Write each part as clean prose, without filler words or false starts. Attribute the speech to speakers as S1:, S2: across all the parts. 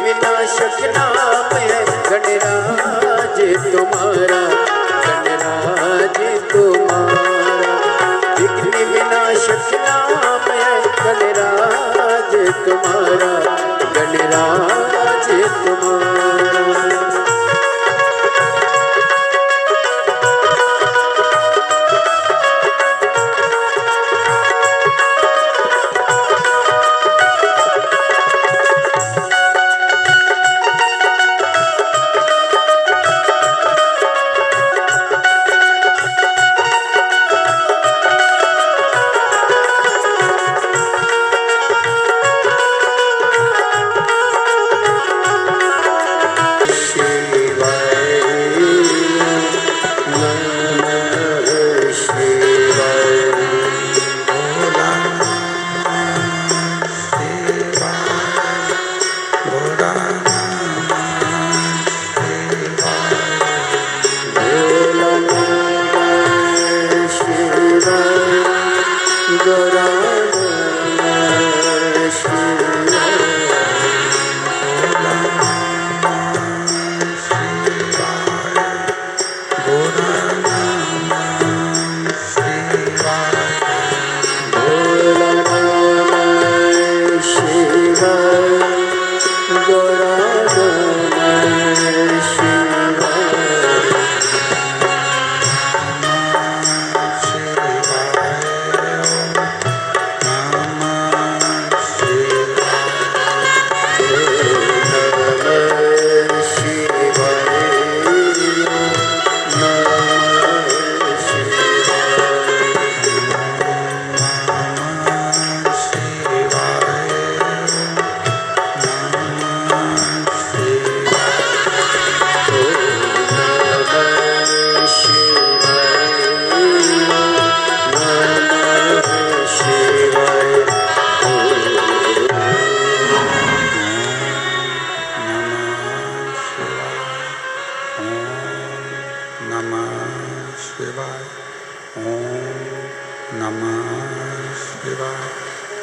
S1: विनाशक नाम है गणराज तुम्हारा, गणराज तुम्हारा। विघ्न विनाशक नाम है गणराज तुम्हारा, गणराज तुम्हारा।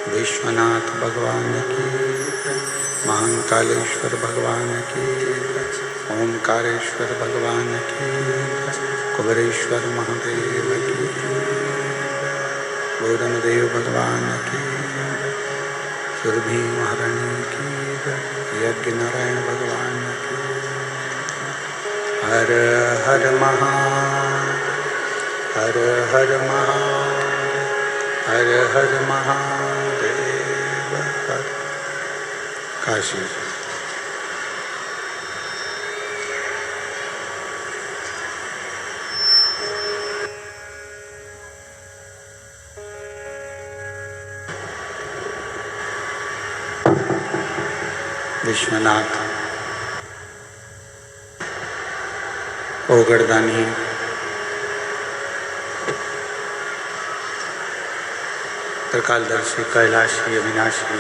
S2: विश्वनाथ भगवान की, महाकालेश्वर भगवान की, ओंकारेश्वर भगवान की, कुबेरेश्वर महादेव की, गौरमदेव भगवान की, सुरभि महारानी की, यज्ञ नारायण भगवान की। हर हर हर हर हर हर महादेव। हर काशी विश्वनाथ ओगड़दानी त्रिकालदर्शी कैलाशी अविनाशी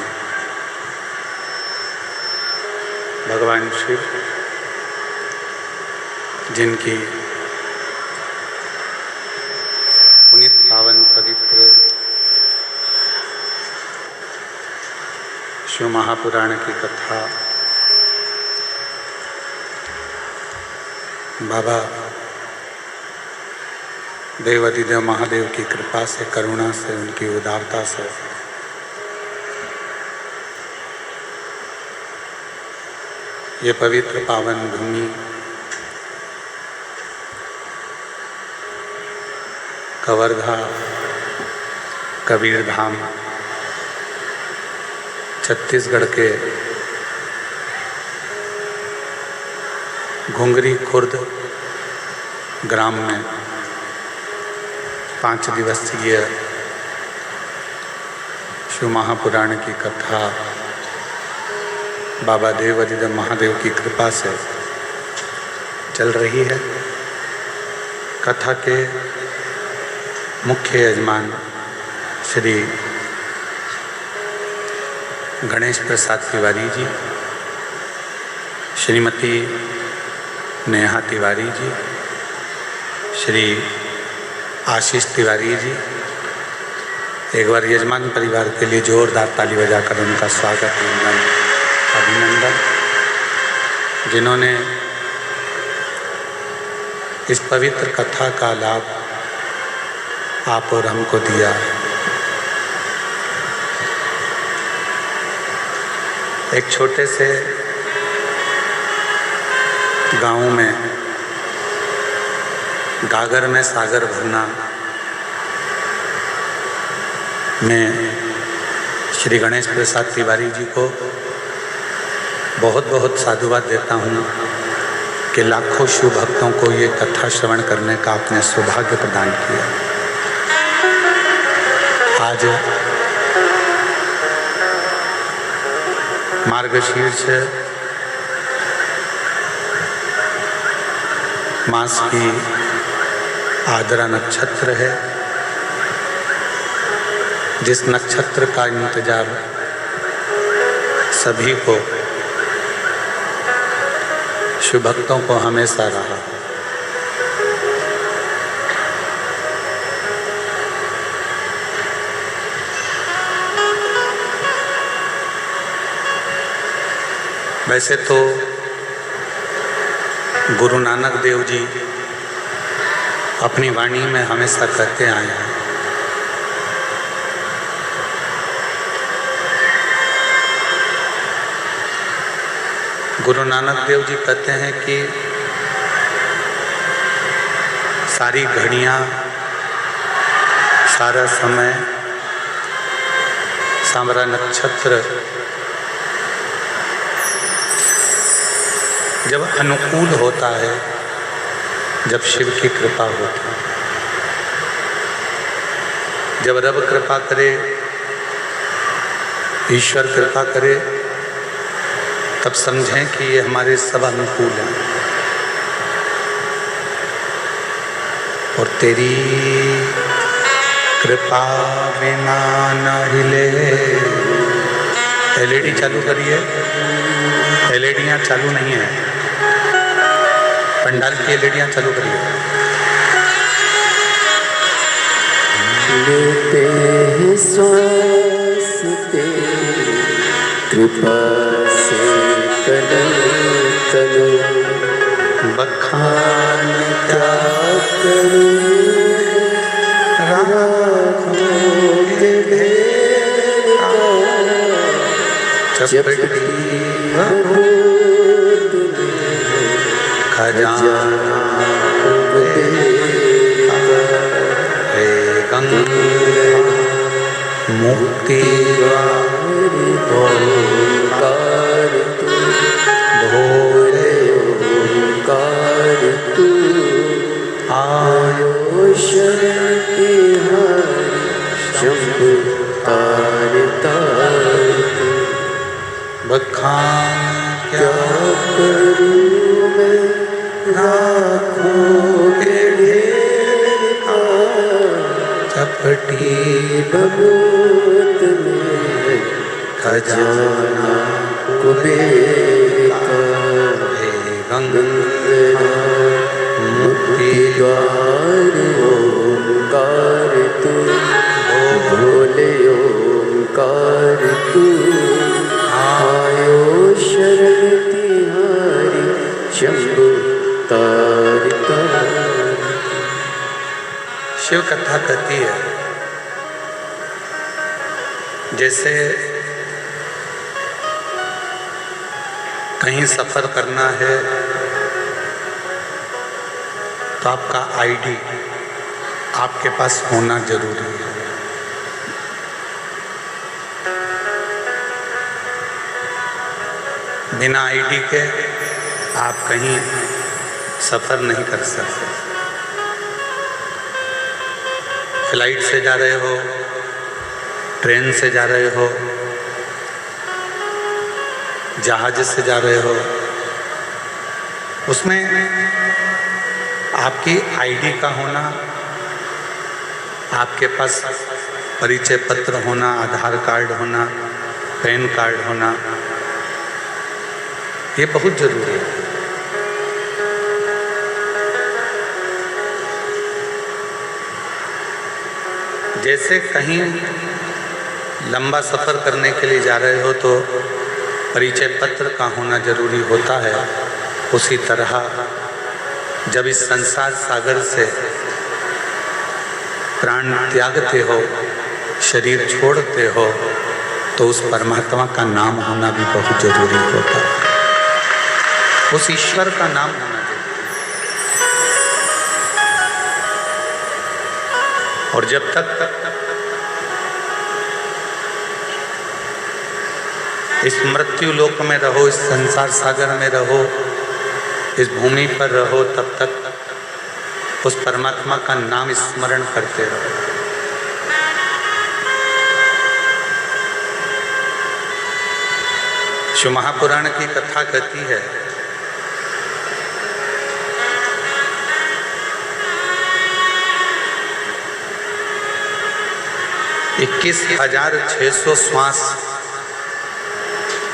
S2: भगवान शिव, जिनकी पुनीत पावन पवित्र शिव महापुराण की कथा बाबा देवाधिदेव महादेव की कृपा से, करुणा से, उनकी उदारता से ये पवित्र पावन भूमि कवर्धा कबीरधाम छत्तीसगढ़ के घुंगरी खुर्द ग्राम में 5 दिवसीय शिव महापुराण की कथा बाबा देवाधिदेव महादेव की कृपा से चल रही है। कथा के मुख्य यजमान श्री गणेश प्रसाद तिवारी जी, श्रीमती नेहा तिवारी जी, श्री आशीष तिवारी जी। एक बार यजमान परिवार के लिए जोरदार ताली बजाकर उनका स्वागत, अभिनंदन। जिन्होंने इस पवित्र कथा का लाभ आप और हमको दिया। एक छोटे से गांव में गागर में सागर भरना मैं श्री गणेश प्रसाद तिवारी जी को बहुत बहुत साधुवाद देता हूँ कि लाखों शिव भक्तों को ये कथा श्रवण करने का आपने सौभाग्य प्रदान किया। आज मार्गशीर्ष मास की आद्रा नक्षत्र है, जिस नक्षत्र का इंतजार सभी को, शिव भक्तों को हमेशा रहा। वैसे तो गुरु नानक देव जी अपनी वाणी में हमेशा कहते आए हैं, गुरु नानक देव जी कहते हैं कि सारी घड़ियाँ, सारा समय, सारा नक्षत्र जब अनुकूल होता है, जब शिव की कृपा होती है, जब रब कृपा करे, ईश्वर कृपा करे, तब समझें कि ये हमारे सब अनुकूल हैं। और तेरी कृपा बिना न हिले। एलईडी चालू करिए, एलईडियाँ चालू नहीं है, पंडाल की एलईडियाँ चालू करिए।
S1: लेते हैं श्वास तेरी कृपा से, तनु तनु बखान क्या करूं, राखोगे ढेर का चपटी
S2: खजाना हे गंगा मुक्ति
S1: ओंकार तू, भोले ओंकार तू, आयो शरण तिहारी, शंभु तार तार तू।
S2: बखान
S1: क्या करूं मैं, राखोगे ढेर का
S2: चपटी
S1: बबूत में खजाना कुबेर का।
S2: हे गंगा
S1: मुक्ति द्वार ओंकार तू, भोले ओंकार तू, आयो शरण तिहारी, शंभु तार तार।
S2: शिव कथा कहती है, जैसे कहीं सफर करना है तो आपका आईडी आपके पास होना जरूरी है। बिना आईडी के आप कहीं सफर नहीं कर सकते। फ्लाइट से जा रहे हो, ट्रेन से जा रहे हो, जहाज से जा रहे हो, उसमें आपकी आईडी का होना, आपके पास परिचय पत्र होना, आधार कार्ड होना, पैन कार्ड होना, ये बहुत जरूरी है। जैसे कहीं लंबा सफ़र करने के लिए जा रहे हो तो परिचय पत्र का होना जरूरी होता है, उसी तरह जब इस संसार सागर से प्राण त्यागते हो, शरीर छोड़ते हो, तो उस परमात्मा का नाम होना भी बहुत जरूरी होता है। उस ईश्वर का नाम होना जरूरी है। और जब तक इस मृत्यु लोक में रहो, इस संसार सागर में रहो, इस भूमि पर रहो, तब तक उस परमात्मा का नाम स्मरण करते रहो। शिव महापुराण की कथा कहती है 21,600 श्वास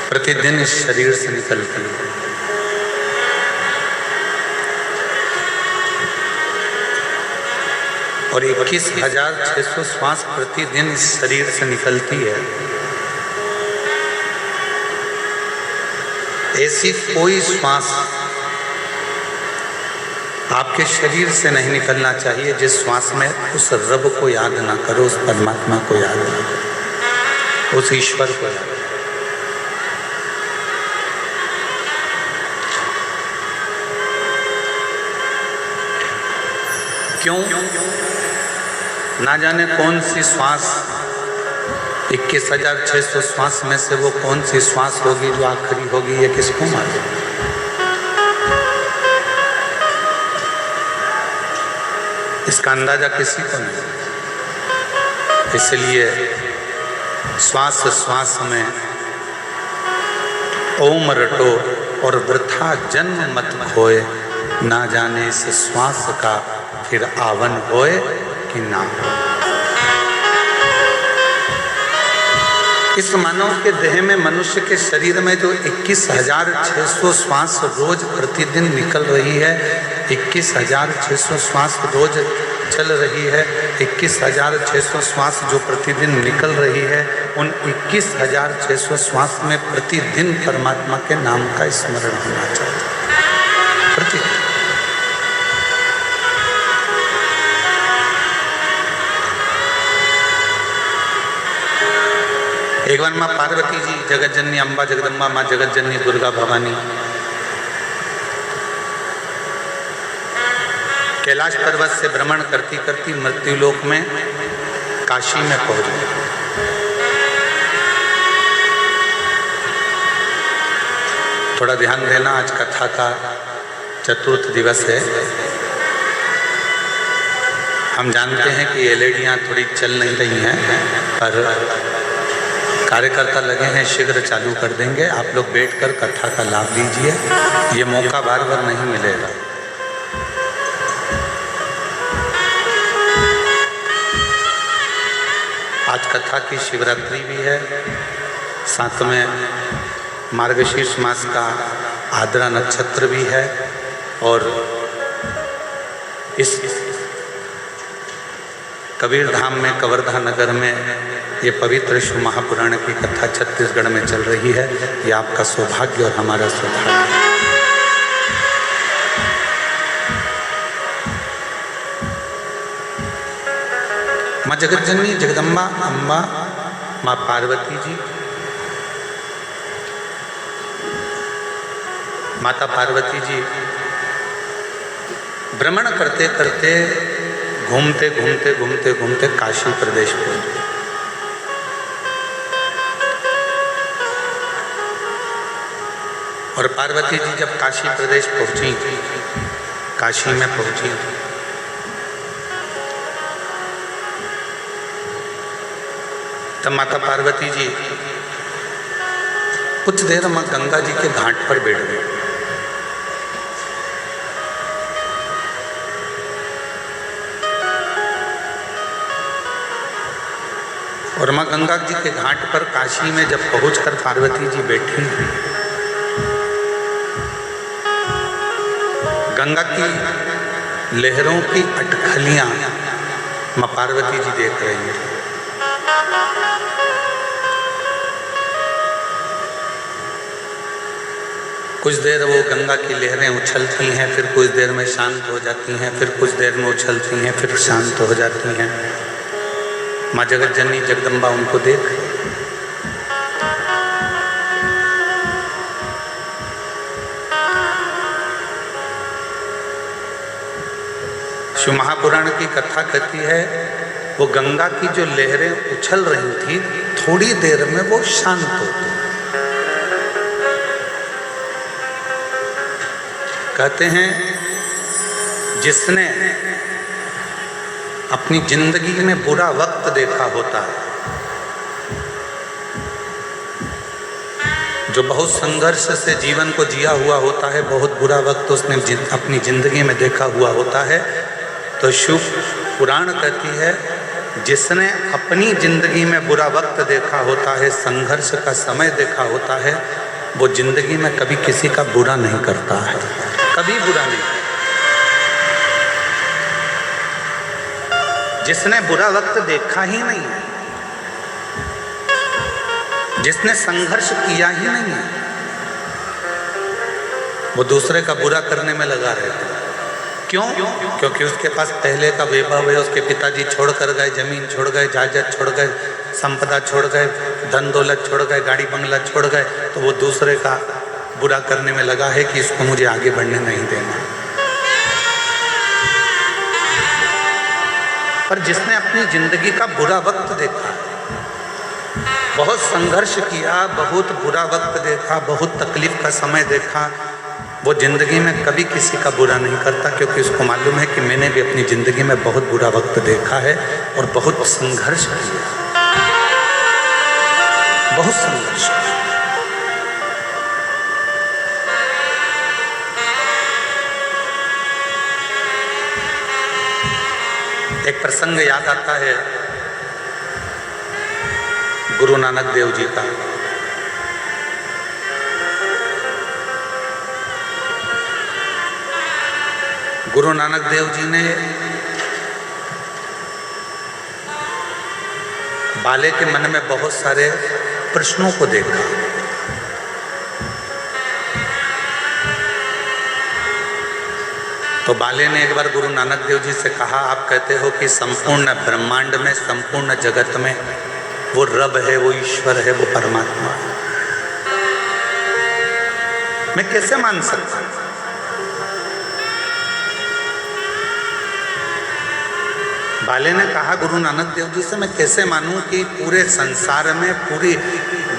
S2: प्रतिदिन इस शरीर से निकलती है। और 21,600 श्वास प्रतिदिन इस शरीर से निकलती है। ऐसी कोई श्वास आपके शरीर से नहीं निकलना चाहिए जिस श्वास में उस रब को याद ना करो, उस परमात्मा को याद ना करो, उस ईश्वर को याद करो। क्यों? ना जाने कौन सी श्वास 21,600 श्वास में से वो कौन सी श्वास होगी जो आखिरी होगी, ये किसको मालूम। इसका अंदाजा किसी को नहीं। इसलिए श्वास श्वास में ओम रटो और वृथा जन्म मत खोए, ना जाने इस श्वास का फिर आवन होए कि ना हो। इस मानव के देह में, मनुष्य के शरीर में जो 21,600 श्वास रोज प्रतिदिन निकल रही है, 21,600 श्वास रोज चल रही है, 21,600 श्वास जो प्रतिदिन निकल रही है, उन 21,600 श्वास में प्रतिदिन परमात्मा के नाम का स्मरण होना चाहिए। प्रतिदिन। एक बार माँ पार्वती जी, जगत जननी अम्बा जगदम्बा, माँ जगत जननी दुर्गा भवानी कैलाश पर्वत से भ्रमण करती करती मृत्यु लोक में काशी में पहुंच गई। थोड़ा ध्यान देना, आज कथा का चतुर्थ दिवस है। हम जानते हैं कि एलईडियाँ थोड़ी चल नहीं रही हैं, पर कार्यकर्ता लगे हैं, शीघ्र चालू कर देंगे। आप लोग बैठकर कथा का लाभ लीजिए, ये मौका बार बार नहीं मिलेगा। आज कथा की शिवरात्रि भी है, साथ में मार्गशीर्ष मास का आद्रा नक्षत्र भी है, और इस कबीर धाम में, कवर्धा नगर में ये पवित्र शिव महापुराण की कथा छत्तीसगढ़ में चल रही है। ये आपका सौभाग्य और हमारा सौभाग्य। माँ जगत जननी जगदम्बा अम्बा माँ पार्वती जी, माता पार्वती जी भ्रमण करते करते, घूमते घूमते घूमते घूमते काशी प्रदेश पहुंचे। और पार्वती जी जब काशी प्रदेश पहुंची, काशी में पहुंची, तब माता पार्वती जी कुछ देर माँ गंगा जी के घाट पर बैठ गई। और माँ गंगा जी के घाट पर काशी में जब पहुंचकर पार्वती जी बैठी, गंगा की लहरों की अटखलियां माँ पार्वती जी देख रही हैं। कुछ देर वो गंगा की लहरें उछलती हैं, फिर कुछ देर में शांत हो जाती हैं, फिर कुछ देर में उछलती हैं, फिर शांत हो जाती हैं। माँ जगत जननी जगदम्बा उनको देख रही। शिव महापुराण की कथा कहती है वो गंगा की जो लहरें उछल रही थी, थोड़ी देर में वो शांत हो गई। कहते हैं जिसने अपनी जिंदगी में बुरा वक्त देखा होता है, जो बहुत संघर्ष से जीवन को जिया हुआ होता है, बहुत बुरा वक्त उसने अपनी जिंदगी में देखा हुआ होता है, तो शिव पुराण कहती है जिसने अपनी जिंदगी में बुरा वक्त देखा होता है, संघर्ष का समय देखा होता है, वो जिंदगी में कभी किसी का बुरा नहीं करता है, कभी बुरा नहीं। जिसने बुरा वक्त देखा ही नहीं, जिसने संघर्ष किया ही नहीं, वो दूसरे का बुरा करने में लगा रहता है। क्यों? क्योंकि उसके पास पहले का वैभव है, उसके पिताजी छोड़ कर गए, जमीन छोड़ गए, जायदाद छोड़ गए, संपदा छोड़ गए, धन दौलत छोड़ गए, गाड़ी बंगला छोड़ गए, तो वो दूसरे का बुरा करने में लगा है कि इसको मुझे आगे बढ़ने नहीं देना। पर जिसने अपनी जिंदगी का बुरा वक्त देखा, बहुत संघर्ष किया, बहुत बुरा वक्त देखा, बहुत तकलीफ का समय देखा, वो जिंदगी में कभी किसी का बुरा नहीं करता, क्योंकि उसको मालूम है कि मैंने भी अपनी जिंदगी में बहुत बुरा वक्त देखा है और बहुत संघर्ष किया, बहुत संघर्ष किया। एक प्रसंग याद आता है गुरु नानक देव जी का। गुरु नानक देव जी ने बाले के मन में बहुत सारे प्रश्नों को देखा। तो बाले ने एक बार गुरु नानक देव जी से कहा, आप कहते हो कि संपूर्ण ब्रह्मांड में, संपूर्ण जगत में वो रब है, वो ईश्वर है, वो परमात्मा है, मैं कैसे मान सकता हूं? बाले ने कहा गुरु नानक देव जी से, मैं कैसे मानूं कि पूरे संसार में, पूरी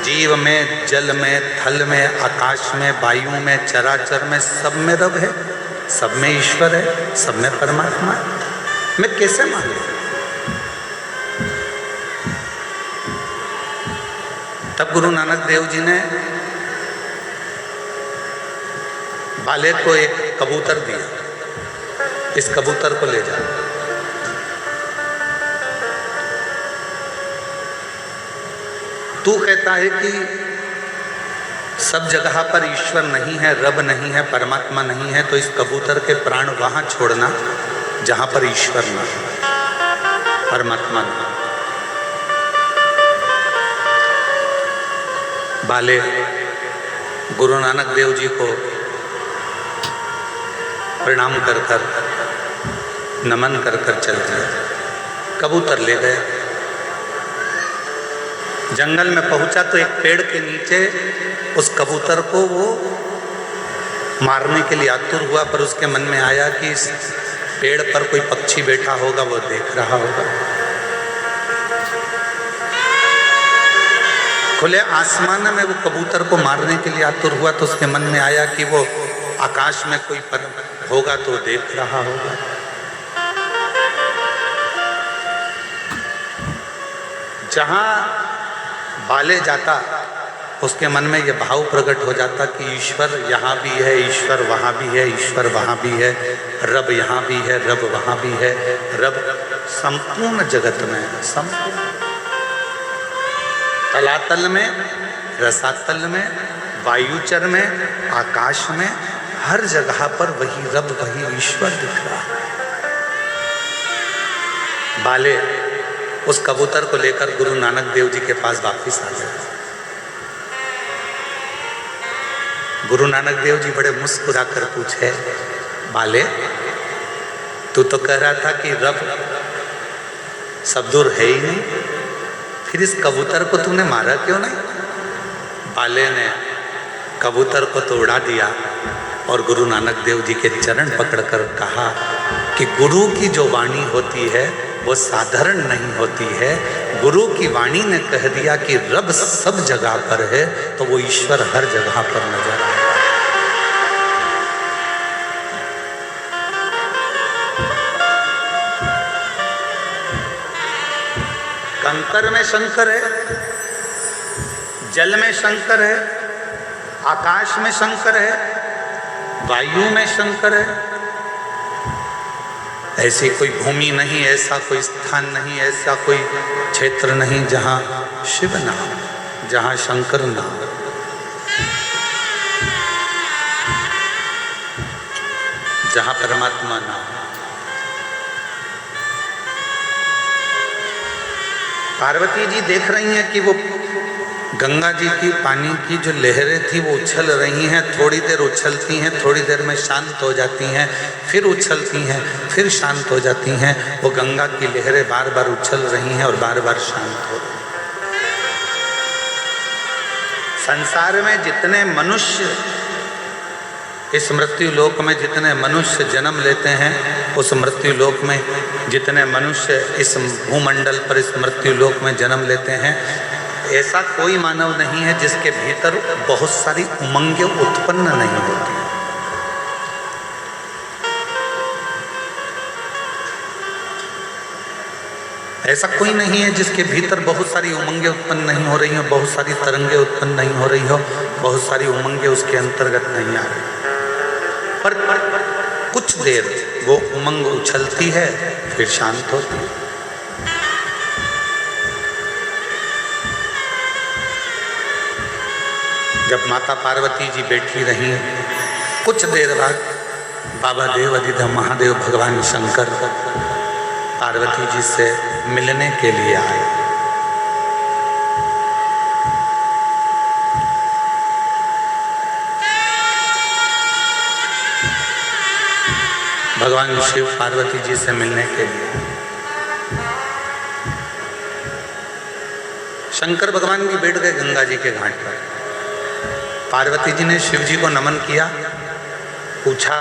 S2: जीव में, जल में, थल में, आकाश में, वायु में, चराचर में, सब में रब है, सब में ईश्वर है, सब में परमात्मा है, मैं कैसे मानूं? तब गुरु नानक देव जी ने बाले को एक कबूतर दिया, इस कबूतर को ले जा। तू कहता है कि सब जगह पर ईश्वर नहीं है, रब नहीं है, परमात्मा नहीं है, तो इस कबूतर के प्राण वहां छोड़ना जहां पर ईश्वर ना, परमात्मा ना। बाले गुरु नानक देव जी को प्रणाम कर कर, नमन कर कर चल दिया, कबूतर ले गया। जंगल में पहुंचा तो एक पेड़ के नीचे उस कबूतर को वो मारने के लिए आतुर हुआ, पर उसके मन में आया कि इस पेड़ पर कोई पक्षी बैठा होगा, वो देख रहा होगा। खुले आसमान में वो कबूतर को मारने के लिए आतुर हुआ, तो उसके मन में आया कि वो आकाश में कोई पर होगा तो देख रहा होगा। जहां बाले जाता, उसके मन में यह भाव प्रकट हो जाता कि ईश्वर यहाँ भी है, ईश्वर वहाँ भी है, ईश्वर वहाँ भी है, रब यहाँ भी है, रब वहाँ भी है, रब संपूर्ण जगत में है, संपूर्ण तलातल में, रसातल में, वायुचर में, आकाश में, हर जगह पर वही रब, वही ईश्वर दिख रहा है। बाले उस कबूतर को लेकर गुरु नानक देव जी के पास वापिस आ गए। गुरु नानक देव जी बड़े मुस्कुरा कर पूछे, बाले तू तो कह रहा था कि रब सब दूर है ही नहीं, फिर इस कबूतर को तूने मारा क्यों नहीं? बाले ने कबूतर को तो उड़ा दिया और गुरु नानक देव जी के चरण पकड़कर कहा कि गुरु की जो वाणी होती है वो साधारण नहीं होती है। गुरु की वाणी ने कह दिया कि रब सब जगह पर है, तो वो ईश्वर हर जगह पर नजर आए। कंकर में शंकर है, जल में शंकर है, आकाश में शंकर है, वायु में शंकर है। ऐसी कोई भूमि नहीं, ऐसा कोई स्थान नहीं, ऐसा कोई क्षेत्र नहीं जहां शिव ना हो, जहां शंकर ना हो। जहां परमात्मा ना हो। पार्वती जी देख रही हैं कि वो गंगा जी की पानी की जो लहरें थी वो उछल रही हैं, थोड़ी देर उछलती हैं, थोड़ी देर में शांत हो जाती हैं, फिर उछलती हैं, फिर शांत हो जाती हैं। वो गंगा की लहरें बार बार उछल रही हैं और बार बार शांत हो रही हैं। संसार में जितने मनुष्य, इस मृत्यु लोक में जितने मनुष्य जन्म लेते हैं, उस मृत्यु लोक में जितने मनुष्य इस भूमंडल पर इस मृत्यु लोक में जन्म लेते हैं, ऐसा कोई मानव नहीं है जिसके भीतर बहुत सारी उमंगें उत्पन्न नहीं होती। ऐसा कोई नहीं है जिसके भीतर बहुत सारी उमंगें उत्पन्न नहीं हो रही हो, बहुत सारी तरंगें उत्पन्न नहीं हो रही हो, बहुत सारी उमंगें उसके अंतर्गत नहीं आ रही। पर कुछ देर वो उमंग उछलती है, फिर शांत होती है। जब माता पार्वती जी बैठी रही, कुछ देर बाद बाबा देव अधिदेव महादेव भगवान शंकर पार्वती जी से मिलने के लिए आए। भगवान शिव पार्वती जी से मिलने के लिए शंकर भगवान भी बैठ गए गंगा जी के घाट पर। पार्वती जी ने शिव जी को नमन किया, पूछा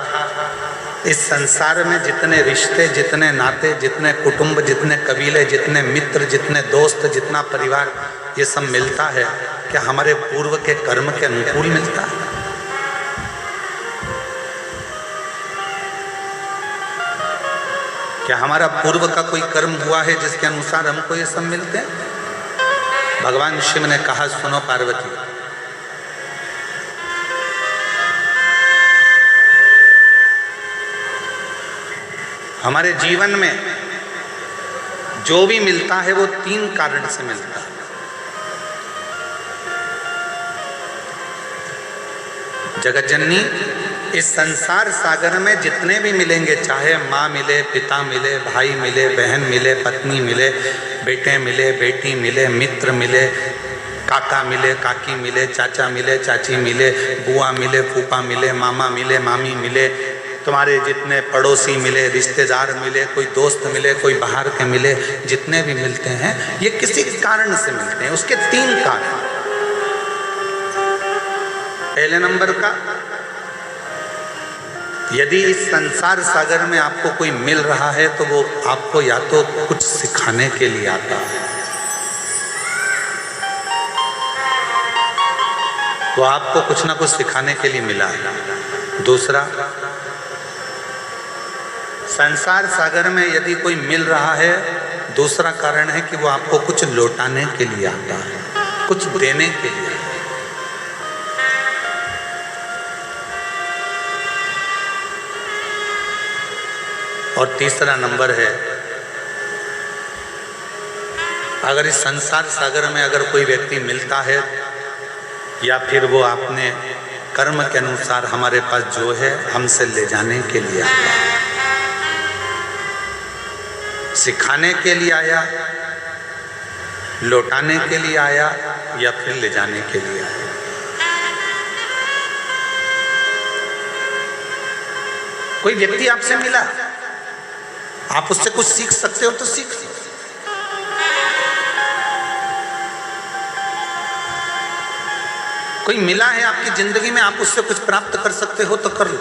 S2: इस संसार में जितने रिश्ते, जितने नाते, जितने कुटुंब, जितने कबीले, जितने मित्र, जितने दोस्त, जितना परिवार, ये सब मिलता है, क्या हमारे पूर्व के कर्म के अनुकूल मिलता है? क्या हमारा पूर्व का कोई कर्म हुआ है जिसके अनुसार हमको ये सब मिलते हैं? भगवान शिव ने कहा, सुनो पार्वती, हमारे जीवन में जो भी मिलता है वो 3 कारण से मिलता है। जगत जननी, इस संसार सागर में जितने भी मिलेंगे, चाहे माँ मिले, पिता मिले, भाई मिले, बहन मिले, पत्नी मिले, बेटे मिले, बेटी मिले, मित्र मिले, काका मिले, काकी मिले, चाचा मिले, चाची मिले, बुआ मिले, फूफा मिले, मामा मिले, मामी मिले, तुम्हारे जितने पड़ोसी मिले, रिश्तेदार मिले, कोई दोस्त मिले, कोई बाहर के मिले, जितने भी मिलते हैं ये किसी कारण से मिलते हैं। उसके 3 कारण। पहले नंबर का, यदि इस संसार सागर में आपको कोई मिल रहा है तो वो आपको या तो कुछ सिखाने के लिए आता है, वो आपको कुछ ना कुछ सिखाने के लिए मिला है। दूसरा, संसार सागर में यदि कोई मिल रहा है, दूसरा कारण है कि वो आपको कुछ लौटाने के लिए आता है, कुछ देने के लिए। और तीसरा नंबर है, अगर इस संसार सागर में अगर कोई व्यक्ति मिलता है या फिर वो आपने कर्म के अनुसार हमारे पास जो है हमसे ले जाने के लिए आता है, सिखाने के लिए आया, लौटाने के लिए आया या फिर ले जाने के लिए आया। कोई व्यक्ति आपसे मिला, आप उससे कुछ सीख सकते हो तो सीख लो। कोई मिला है आपकी जिंदगी में, आप उससे कुछ प्राप्त कर सकते हो तो कर लो।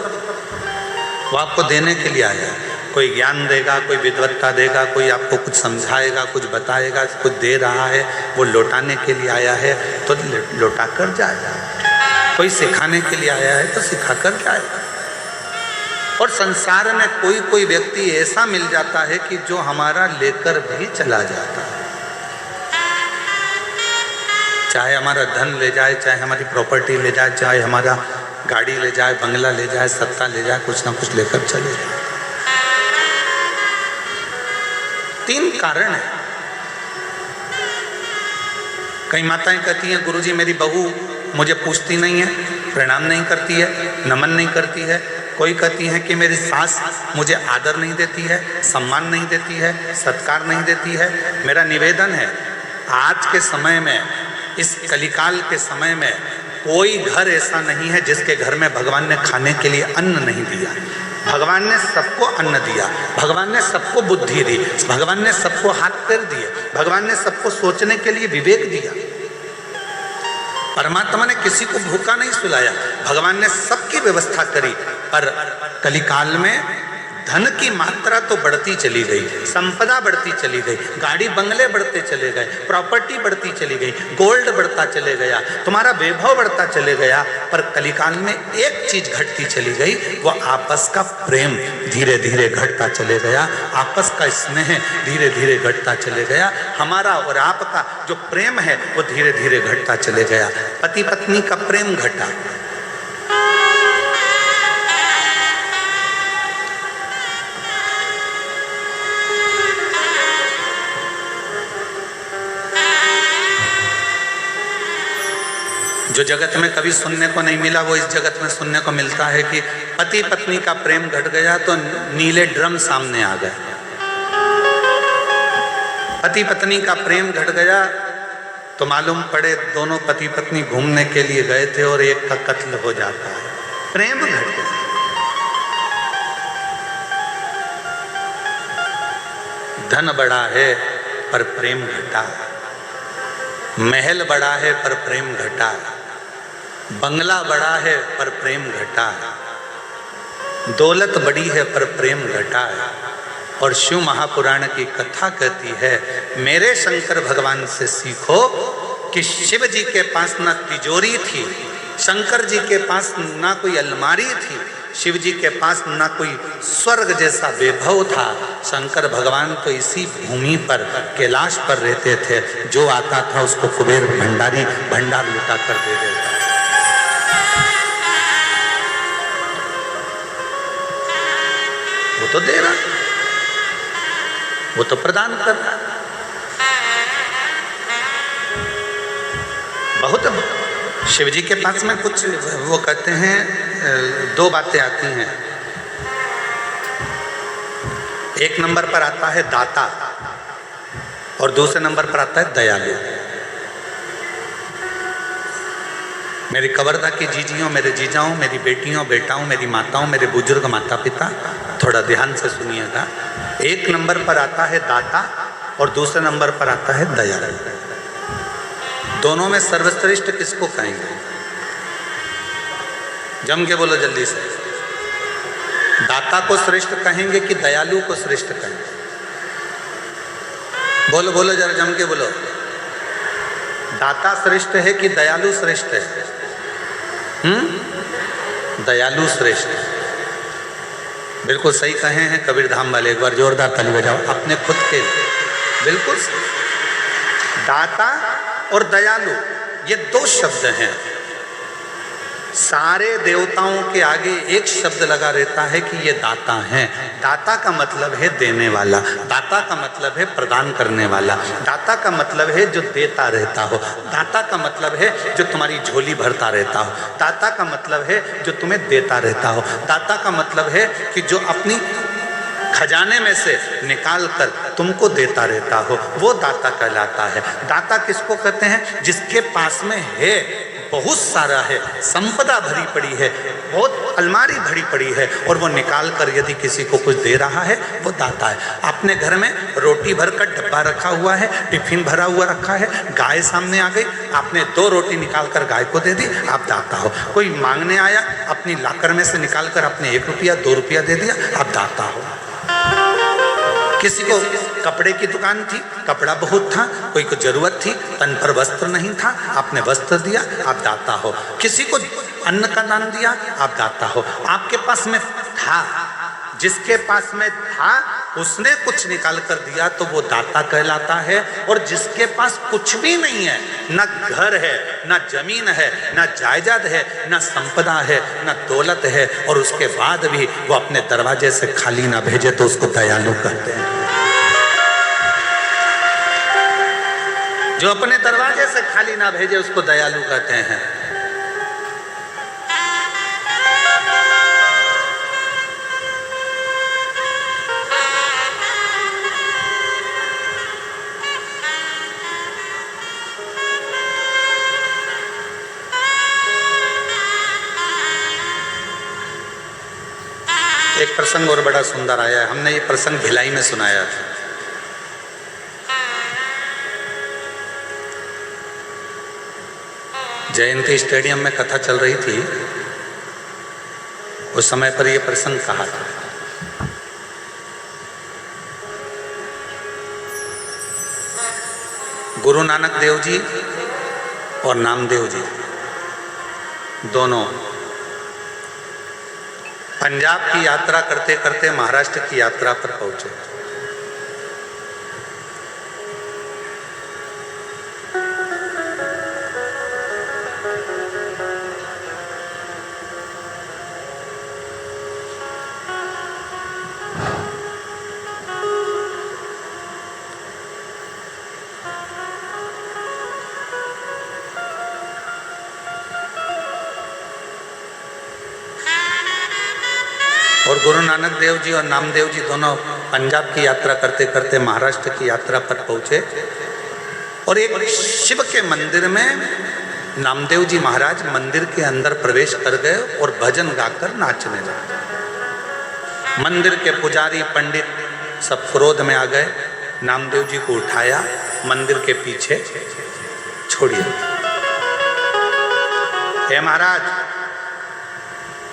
S2: वो आपको देने के लिए आया है, कोई ज्ञान देगा, कोई विद्वत्ता देगा, कोई आपको कुछ समझाएगा, कुछ बताएगा, कुछ दे रहा है, वो लौटाने के लिए आया है तो लौटा कर जाएगा। कोई सिखाने के लिए आया है तो सिखा कर जाएगा। और संसार में कोई कोई व्यक्ति ऐसा मिल जाता है कि जो हमारा लेकर भी चला जाता है, चाहे हमारा धन ले जाए, चाहे हमारी प्रॉपर्टी ले जाए, चाहे हमारा गाड़ी ले जाए, बंगला ले जाए, सत्ता ले जाए, कुछ ना कुछ लेकर चले जाए। 3 कारण है। कई माताएं कहती हैं गुरुजी मेरी बहू मुझे पूछती नहीं है, प्रणाम नहीं करती है, नमन नहीं करती है। कोई कहती है कि मेरी सास मुझे आदर नहीं देती है, सम्मान नहीं देती है, सत्कार नहीं देती है। मेरा निवेदन है, आज के समय में, इस कलिकाल के समय में कोई घर ऐसा नहीं है जिसके घर में भगवान ने खाने के लिए अन्न नहीं दिया। भगवान ने सबको अन्न दिया, भगवान ने सबको बुद्धि दी, भगवान ने सबको हाथ पैर दिए, भगवान ने सबको सोचने के लिए विवेक दिया। परमात्मा ने किसी को भूखा नहीं सुलाया, भगवान ने सबकी व्यवस्था करी। पर कलिकाल में धन की मात्रा तो बढ़ती चली गई, संपदा बढ़ती चली गई, गाड़ी बंगले बढ़ते चले गए, प्रॉपर्टी बढ़ती चली गई, गोल्ड बढ़ता चले गया, तुम्हारा वैभव बढ़ता चले गया। पर कलिकाल में एक चीज घटती चली गई, वो आपस का प्रेम धीरे धीरे घटता चले गया, आपस का स्नेह धीरे धीरे घटता चले गया। हमारा और आपका जो प्रेम है वो धीरे धीरे घटता चले गया। पति पत्नी का प्रेम घटा, जो जगत में कभी सुनने को नहीं मिला वो इस जगत में सुनने को मिलता है कि पति पत्नी का प्रेम घट गया तो नीले ड्रम सामने आ गए। पति पत्नी का प्रेम घट गया तो मालूम पड़े दोनों पति पत्नी घूमने के लिए गए थे और एक का कत्ल हो जाता है। प्रेम घट गया। धन बड़ा है पर प्रेम घटा, महल बड़ा है पर प्रेम घटा, बंगला बड़ा है पर प्रेम घटा, दौलत बड़ी है पर प्रेम घटा। और शिव महापुराण की कथा कहती है, मेरे शंकर भगवान से सीखो कि शिव जी के पास ना तिजोरी थी, शंकर जी के पास ना कोई अलमारी थी, शिव जी के पास ना कोई स्वर्ग जैसा वैभव था। शंकर भगवान तो इसी भूमि पर कैलाश पर रहते थे, जो आता था उसको कुबेर भंडारी भंडार लुटा कर दे देता। वो तो दे रहा, वो तो प्रदान कर रहा। बहुत शिव जी के पास में कुछ वो कहते हैं, 2 बातें आती हैं। एक नंबर पर आता है दाता और दूसरे नंबर पर आता है दयालु। मेरी कवर्धा की जीजियों, मेरे जीजाओं, मेरी बेटियों बेटाओं, मेरी माताओं, मेरे बुजुर्ग माता पिता, थोड़ा ध्यान से सुनिएगा। एक नंबर पर आता है दाता और दूसरे नंबर पर आता है दयालु। दोनों में सर्वश्रेष्ठ किसको कहेंगे? जम के बोलो जल्दी से। दाता को श्रेष्ठ कहेंगे कि दयालु को श्रेष्ठ कहेंगे? बोलो बोलो जरा जम के बोलो। दाता श्रेष्ठ है कि दयालु श्रेष्ठ है? दयालु श्रेष्ठ। बिल्कुल सही कहे हैं कबीर धाम वाले। एक बार जोरदार ताली बजाओ अपने खुद के लिए। बिल्कुल दाता और दयालु ये 2 शब्द हैं। सारे देवताओं के आगे एक शब्द लगा रहता है कि ये दाता हैं। दाता का मतलब है देने वाला, दाता का मतलब है प्रदान करने वाला, दाता का मतलब है जो देता रहता हो, दाता का मतलब है जो तुम्हारी झोली भरता रहता हो, दाता का मतलब है जो तुम्हें देता रहता हो, दाता का मतलब है कि जो अपनी खजाने में से निकाल कर तुमको देता रहता हो, वो दाता कहलाता है। दाता किसको कहते हैं? जिसके पास में है बहुत सारा है, संपदा भरी पड़ी है, बहुत अलमारी भरी पड़ी है, और वो निकाल कर यदि किसी को कुछ दे रहा है वो दाता है। अपने घर में रोटी भर कर डब्बा रखा हुआ है, टिफिन भरा हुआ रखा है, गाय सामने आ गई, आपने 2 रोटी निकाल कर गाय को दे दी, आप दाता हो। कोई मांगने आया, अपनी लाकर में से निकाल कर आपने 1 रुपया 2 रुपया दे दिया, आप दाता हो। किसी को कपड़े की दुकान थी, कपड़ा बहुत था, कोई को जरूरत थी, तन पर वस्त्र नहीं था, आपने वस्त्र दिया, आप दाता हो। किसी को अन्न का दान दिया, आप दाता हो। आपके पास में था, जिसके पास में था उसने कुछ निकाल कर दिया तो वो दाता कहलाता है। और जिसके पास कुछ भी नहीं है, ना घर है, ना जमीन है, ना जायदाद है, ना संपदा है, ना दौलत है, और उसके बाद भी वो अपने दरवाजे से खाली ना भेजे तो उसको दयालु कहते हैं। जो अपने दरवाजे से खाली ना भेजे उसको दयालु कहते हैं। एक प्रसंग और बड़ा सुंदर आया है, हमने ये प्रसंग भिलाई में सुनाया था। जयंती स्टेडियम में कथा चल रही थी, उस समय पर यह प्रसंग कहा था। गुरु नानक देव जी और नामदेव जी दोनों पंजाब की यात्रा करते करते महाराष्ट्र की यात्रा पर पहुंचे। और गुरु नानक देव जी और नामदेव जी दोनों पंजाब की यात्रा करते करते महाराष्ट्र की यात्रा पर पहुंचे, और एक शिव के मंदिर में नामदेव जी महाराज मंदिर के अंदर प्रवेश कर गए और भजन गाकर नाचने लगे। मंदिर के पुजारी पंडित सब क्रोध में आ गए, नामदेव जी को उठाया, मंदिर के पीछे छोड़िए। हे महाराज,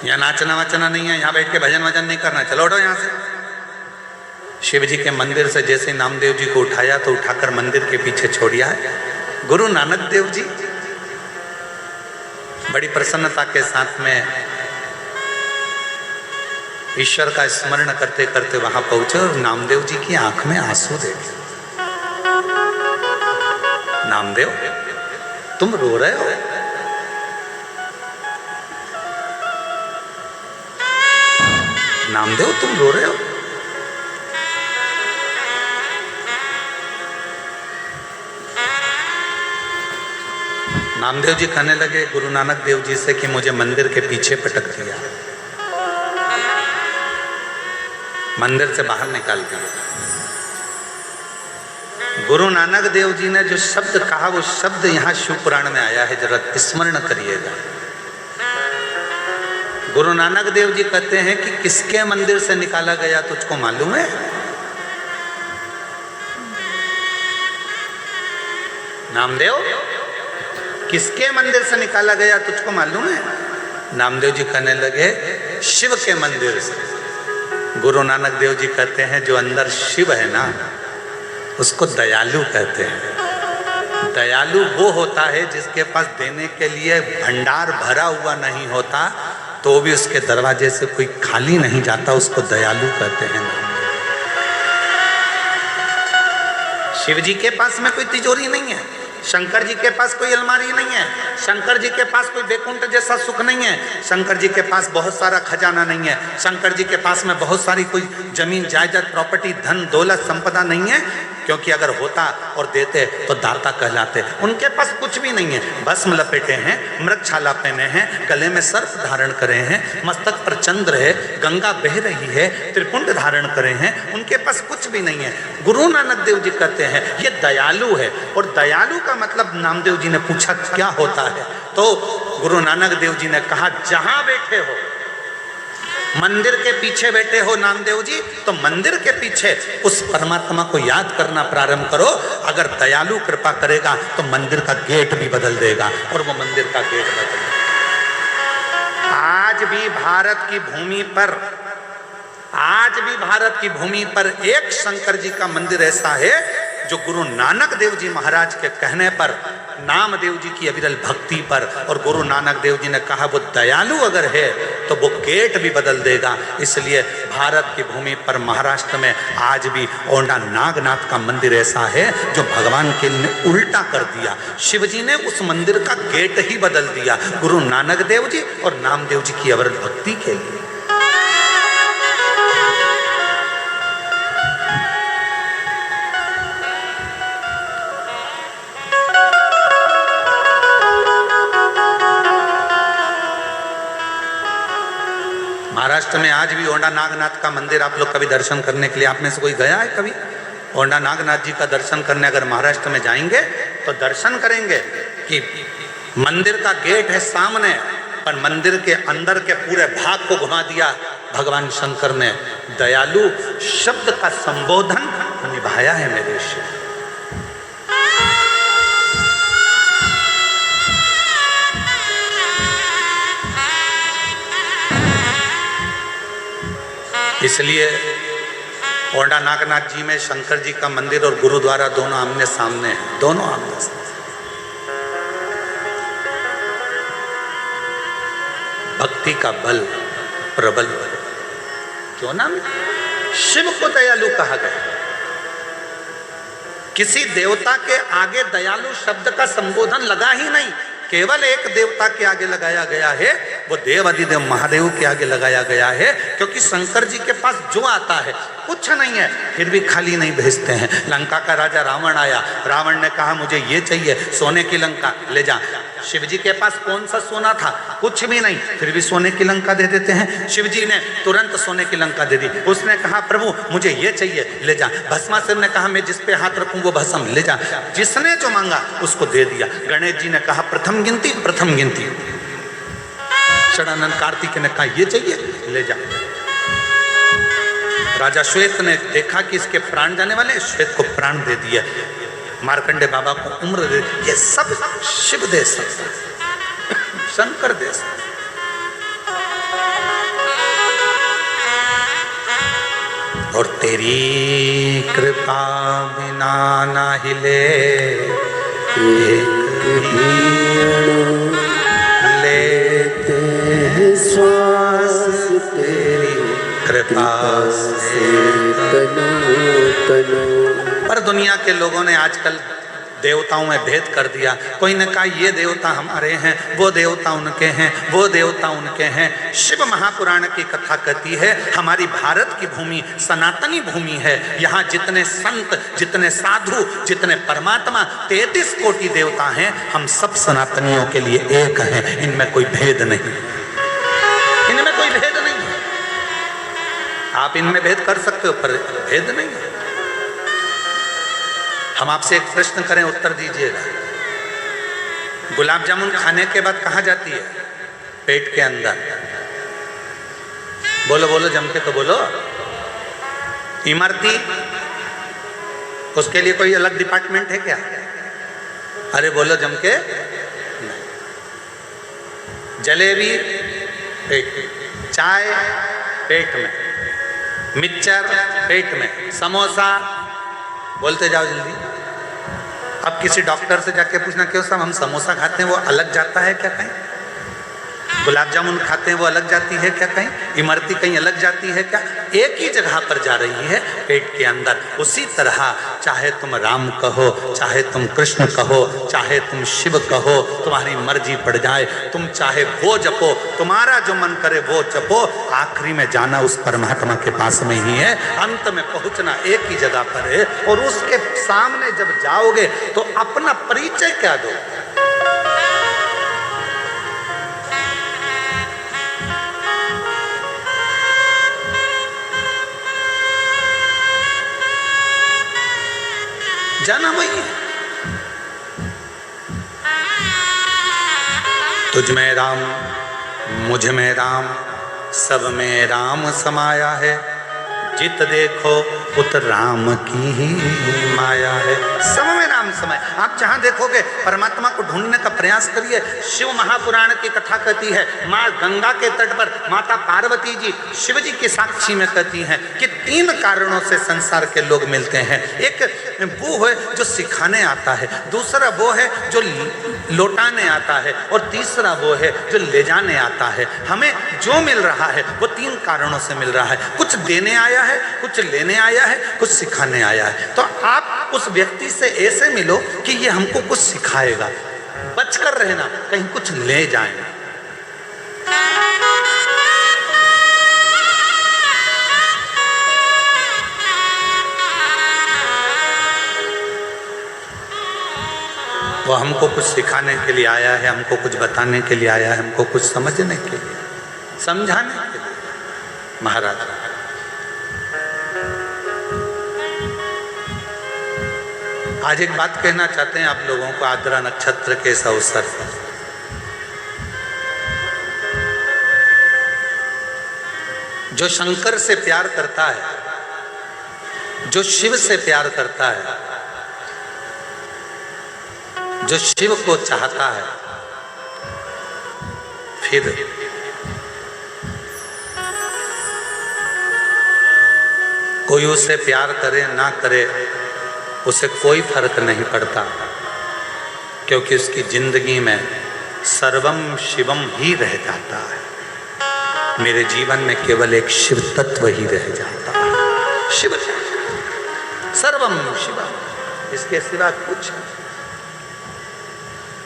S2: यहाँ नाचना वाचना नहीं है, यहाँ बैठ के भजन वजन नहीं करना, चलो उठो यहाँ से। शिव जी के मंदिर से जैसे नामदेव जी को उठाया तो उठाकर मंदिर के पीछे छोड़िया है। गुरु नानक देव जी बड़ी प्रसन्नता के साथ में ईश्वर का स्मरण करते करते वहां पहुंचे, और नामदेव जी की आंख में आंसू देखे। नामदेव, तुम रो रहे हो? नामदेव, तुम रो रहे हो? नामदेव जी कहने लगे गुरु नानक देव जी से कि मुझे मंदिर के पीछे पटक दिया, मंदिर से बाहर निकाल दिया। गुरु नानक देव जी ने जो शब्द कहा वो शब्द यहाँ शिव पुराण में आया है, जरा स्मरण करिएगा। गुरु नानक देव जी कहते हैं कि किसके मंदिर से निकाला गया तुझको मालूम है? नामदेव, किसके मंदिर से निकाला गया तुझको मालूम है? नामदेव जी कहने लगे शिव के मंदिर से। गुरु नानक देव जी कहते हैं जो अंदर शिव है ना, उसको दयालु कहते हैं। दयालु वो होता है जिसके पास देने के लिए भंडार भरा हुआ नहीं होता तो भी उसके दरवाजे से कोई खाली नहीं जाता, उसको दयालु कहते हैं। शिव जी के पास में कोई तिजोरी नहीं है, शंकर जी के पास कोई अलमारी नहीं है, शंकर जी के पास कोई बैकुंठ जैसा सुख नहीं है, शंकर जी के पास बहुत सारा खजाना नहीं है, शंकर जी के पास में बहुत सारी कोई जमीन जायदाद प्रॉपर्टी धन दौलत संपदा नहीं है, क्योंकि अगर होता और देते तो दाता कहलाते। उनके पास कुछ भी नहीं है, भस्म लपेटे हैं, मृगछाला पहने हैं, गले में सर्प धारण करे हैं, मस्तक पर चंद्र है, गंगा बह रही है, त्रिपुंड धारण करे हैं, उनके पास कुछ भी नहीं है। गुरु नानक देव जी कहते हैं ये दयालु है। और दयालु का मतलब नामदेव जी ने पूछा क्या होता है? तो गुरु नानक देव जी ने कहा जहां बैठे हो, मंदिर के पीछे बैठे हो नामदेव जी, तो मंदिर के पीछे उस परमात्मा को याद करना प्रारंभ करो। अगर दयालु कृपा करेगा तो मंदिर का गेट भी बदल देगा, और वो मंदिर का गेट बदल देगा। आज भी भारत की भूमि पर एक शंकर जी का मंदिर ऐसा है जो गुरु नानक देव जी महाराज के कहने पर, नामदेव जी की अविरल भक्ति पर, और गुरु नानक देव जी ने कहा वो दयालु अगर है तो वो गेट भी बदल देगा। इसलिए भारत की भूमि पर महाराष्ट्र में आज भी औंढा नागनाथ का मंदिर ऐसा है जो भगवान के लिए उल्टा कर दिया। शिव जी ने उस मंदिर का गेट ही बदल दिया गुरु नानक देव जी और नामदेव जी की अविरल भक्ति के लिए। महाराष्ट्र में आज भी औंढा नागनाथ का मंदिर आप लोग कभी दर्शन करने के लिए, आप में से कोई गया है कभी औंढा नागनाथ जी का दर्शन करने? अगर महाराष्ट्र में जाएंगे तो दर्शन करेंगे कि मंदिर का गेट है सामने, पर मंदिर के अंदर के पूरे भाग को घुमा दिया भगवान शंकर ने। दयालु शब्द का संबोधन निभाया है मेरे शिव। इसलिए औंढा नागनाथ जी में शंकर जी का मंदिर और गुरुद्वारा दोनों आमने सामने हैं, दोनों आमने सामने। भक्ति का बल प्रबल बल, क्यों ना शिव को दयालु कहा गया। किसी देवता के आगे दयालु शब्द का संबोधन लगा ही नहीं, केवल एक देवता के आगे लगाया गया है, वो देव अधिदेव महादेव के आगे लगाया गया है। क्योंकि शंकर जी के पास जो आता है कुछ नहीं है, फिर भी खाली नहीं भेजते हैं। लंका का राजा रावण आया, रावण ने कहा मुझे ये चाहिए, सोने की लंका ले जा। शिव जी के पास कौन सा सोना था? कुछ भी नहीं, फिर भी सोने की लंका दे देते हैं। शिव जी ने तुरंत सोने की लंका दे दी। उसने कहा प्रभु मुझे ये चाहिए, ले जा। भस्मासुर ने कहा मैं जिस पे हाथ रखूं वो भस्म, ले जा। जिसने जो मांगा उसको दे दिया। गणेश जी ने कहा प्रथम गिनती, प्रथम गिनती। षडानंद कार्तिक ने कहा ये चाहिए, ले जा। राजा श्वेत ने देखा कि इसके प्राण जाने वाले, श्वेत को प्राण दे दिया। मार्कंडे बाबा को उम्र दे। ये सब शिव दे सकता, शंकर दे सकता। और तेरी कृपा बिना ना हिले एक भी लेते हैं श्वास, तेरी कृपा से पर दुनिया के लोगों ने आजकल देवताओं में भेद कर दिया। कोई ने कहा ये देवता हमारे हैं, वो देवता उनके हैं, वो देवता उनके हैं। शिव महापुराण की कथा कहती है हमारी भारत की भूमि सनातनी भूमि है। यहाँ जितने संत, जितने साधु, जितने परमात्मा, 33 कोटि देवता हैं, हम सब सनातनियों के लिए एक हैं। इनमें कोई भेद नहीं, इनमें कोई भेद नहीं। आप इनमें भेद कर सकते हो पर भेद नहीं। हम आपसे एक प्रश्न करें, उत्तर दीजिएगा। गुलाब जामुन खाने के बाद कहाँ जाती है? पेट के अंदर। बोलो बोलो जम के तो बोलो। इमरती, उसके लिए कोई अलग डिपार्टमेंट है क्या? अरे बोलो जम के। जलेबी पेट में, चाय पेट में, मिक्सचर पेट में, समोसा, बोलते जाओ जल्दी। अब किसी डॉक्टर से जाके पूछना क्यों साहब हम समोसा खाते हैं वो अलग जाता है क्या कहीं? गुलाब जामुन खाते हैं वो अलग जाती है क्या कहीं? इमरती कहीं अलग जाती है क्या? एक ही जगह पर जा रही है, पेट के अंदर। उसी तरह चाहे तुम राम कहो, चाहे तुम कृष्ण कहो, चाहे तुम शिव कहो, तुम्हारी मर्जी पड़ जाए। तुम चाहे वो जपो, तुम्हारा जो मन करे वो जपो, आखिरी में जाना उस परमात्मा के पास में ही है। अंत में पहुंचना एक ही जगह पर है। और उसके सामने जब जाओगे तो अपना परिचय क्या दो? जाना वही है। तुझ में राम, मुझ में राम, सब में राम समाया है। जित देखो उत राम की ही माया है। सब में राम समाया। आप जहाँ देखोगे परमात्मा को ढूंढने का प्रयास करिए। शिव महापुराण की कथा कहती है, माँ गंगा के तट पर माता पार्वती जी शिव जी की साक्षी में कहती हैं कि 3 कारणों से संसार के लोग मिलते हैं। एक वो है जो सिखाने आता है, दूसरा वो है जो लौटाने आता है, और तीसरा वो है जो ले जाने आता है। हमें जो मिल रहा है वो 3 कारणों से मिल रहा है। कुछ देने आया है, कुछ लेने आया है, कुछ सिखाने आया है। तो आप उस व्यक्ति से ऐसे मिलो कि ये हमको कुछ सिखाएगा। बचकर रहना, कहीं कुछ ले जाएगा। वो हमको कुछ सिखाने के लिए आया है, हमको कुछ बताने के लिए आया है, हमको कुछ समझने के लिए, समझाने के लिए। महाराज आज एक बात कहना चाहते हैं आप लोगों को आद्रा नक्षत्र के इस अवसर पर। जो शंकर से प्यार करता है, जो शिव से प्यार करता है, जो शिव को चाहता है, फिर कोई उसे प्यार करे ना करे उसे कोई फर्क नहीं पड़ता, क्योंकि उसकी जिंदगी में सर्वम शिवम ही रह जाता है। मेरे जीवन में केवल एक शिव तत्व ही रह जाता है। शिव, सर्वम शिवम, इसके सिवा कुछ नहीं।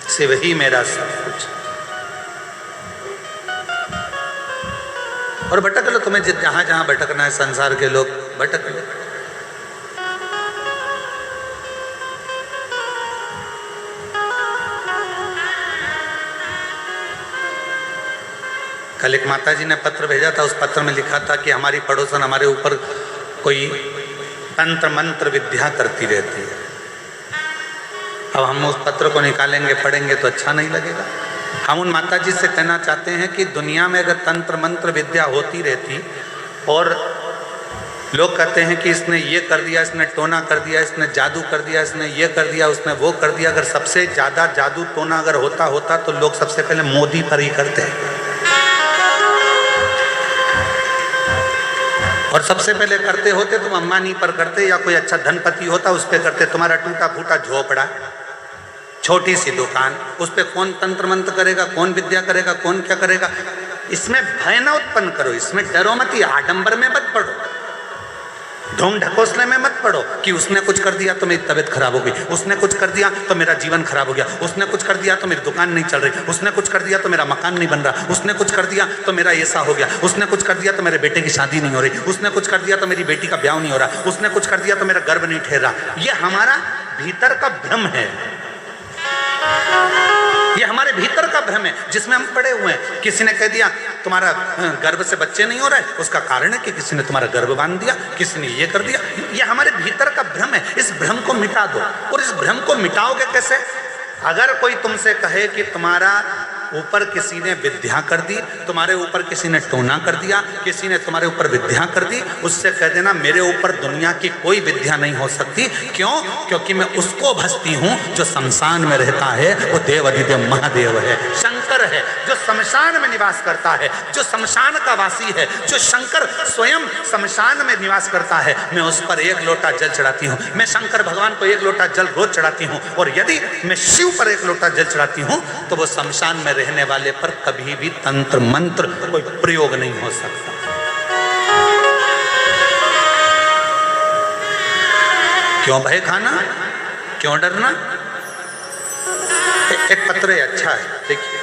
S2: शिव ही मेरा सब कुछ। और भटक लो, तुम्हें जहां जहां भटकना है, संसार के लोग भटक लो। कल एक माता जी ने पत्र भेजा था, उस पत्र में लिखा था कि हमारी पड़ोसन हमारे ऊपर कोई तंत्र मंत्र विद्या करती रहती है। अब हम उस पत्र को निकालेंगे, पढ़ेंगे तो अच्छा नहीं लगेगा। हम उन माता जी से कहना चाहते हैं कि दुनिया में अगर तंत्र मंत्र विद्या होती रहती और लोग कहते हैं कि इसने ये कर दिया, इसने टोना कर दिया, इसने जादू कर दिया, इसने ये कर दिया, उसने वो कर दिया, अगर सबसे ज़्यादा जादू टोना अगर होता तो लोग सबसे पहले मोदी पर ही करते हैं। और सबसे पहले करते होते तुम अंबानी पर करते, या कोई अच्छा धनपति होता उस पर करते। तुम्हारा टूटा फूटा झोपड़ा, छोटी सी दुकान, उस पर कौन तंत्र मंत्र करेगा, कौन विद्या करेगा, कौन क्या करेगा। इसमें भय न उत्पन्न करो, इसमें डरो मत, आडंबर में मत पड़ो, ढोंग ढकोसले में मत पड़ो कि उसने कुछ कर दिया तो मेरी तबीयत खराब हो गई, उसने कुछ कर दिया तो मेरा जीवन खराब हो गया, उसने कुछ कर दिया तो मेरी दुकान नहीं चल रही, उसने कुछ कर दिया तो मेरा मकान नहीं बन रहा, उसने कुछ कर दिया तो मेरा ऐसा हो गया, उसने कुछ कर दिया तो मेरे बेटे की शादी नहीं हो रही, उसने कुछ कर दिया तो मेरी बेटी का ब्याह नहीं हो रहा, उसने कुछ कर दिया तो मेरा गर्भ नहीं ठहर रहा। ये हमारा भीतर का भ्रम है, ये हमारे भीतर का भ्रम है जिसमें हम पड़े हुए हैं। किसी ने कह दिया तुम्हारा गर्भ से बच्चे नहीं हो रहे, उसका कारण है कि किसी ने तुम्हारा गर्भ बांध दिया, किसी ने ये कर दिया। ये हमारे भीतर का भ्रम है। इस भ्रम को मिटा दो। और इस भ्रम को मिटाओगे कैसे? अगर कोई तुमसे कहे कि तुम्हारा ऊपर किसी ने विद्या कर दी, तुम्हारे ऊपर किसी ने टोना कर दिया, किसी ने तुम्हारे ऊपर विद्या कर दी, उससे कह देना मेरे ऊपर दुनिया की कोई विद्या नहीं हो सकती। क्यों? क्योंकि मैं उसको भजती हूँ जो शमशान में रहता है, वो देव अधिदेव महादेव है, शंकर है, जो शमशान में निवास करता है, जो शमशान का वासी है, जो शंकर स्वयं शमशान में निवास करता है। मैं उस पर 1 लोटा जल चढ़ाती हूँ, मैं शंकर भगवान को 1 लोटा जल रोज चढ़ाती हूँ। और यदि मैं शिव पर 1 लोटा जल चढ़ाती हूँ तो वो शमशान में रहने वाले पर कभी भी तंत्र मंत्र कोई प्रयोग नहीं हो सकता। क्यों भय खाना, क्यों डरना? एक पत्र है, अच्छा है, देखिए।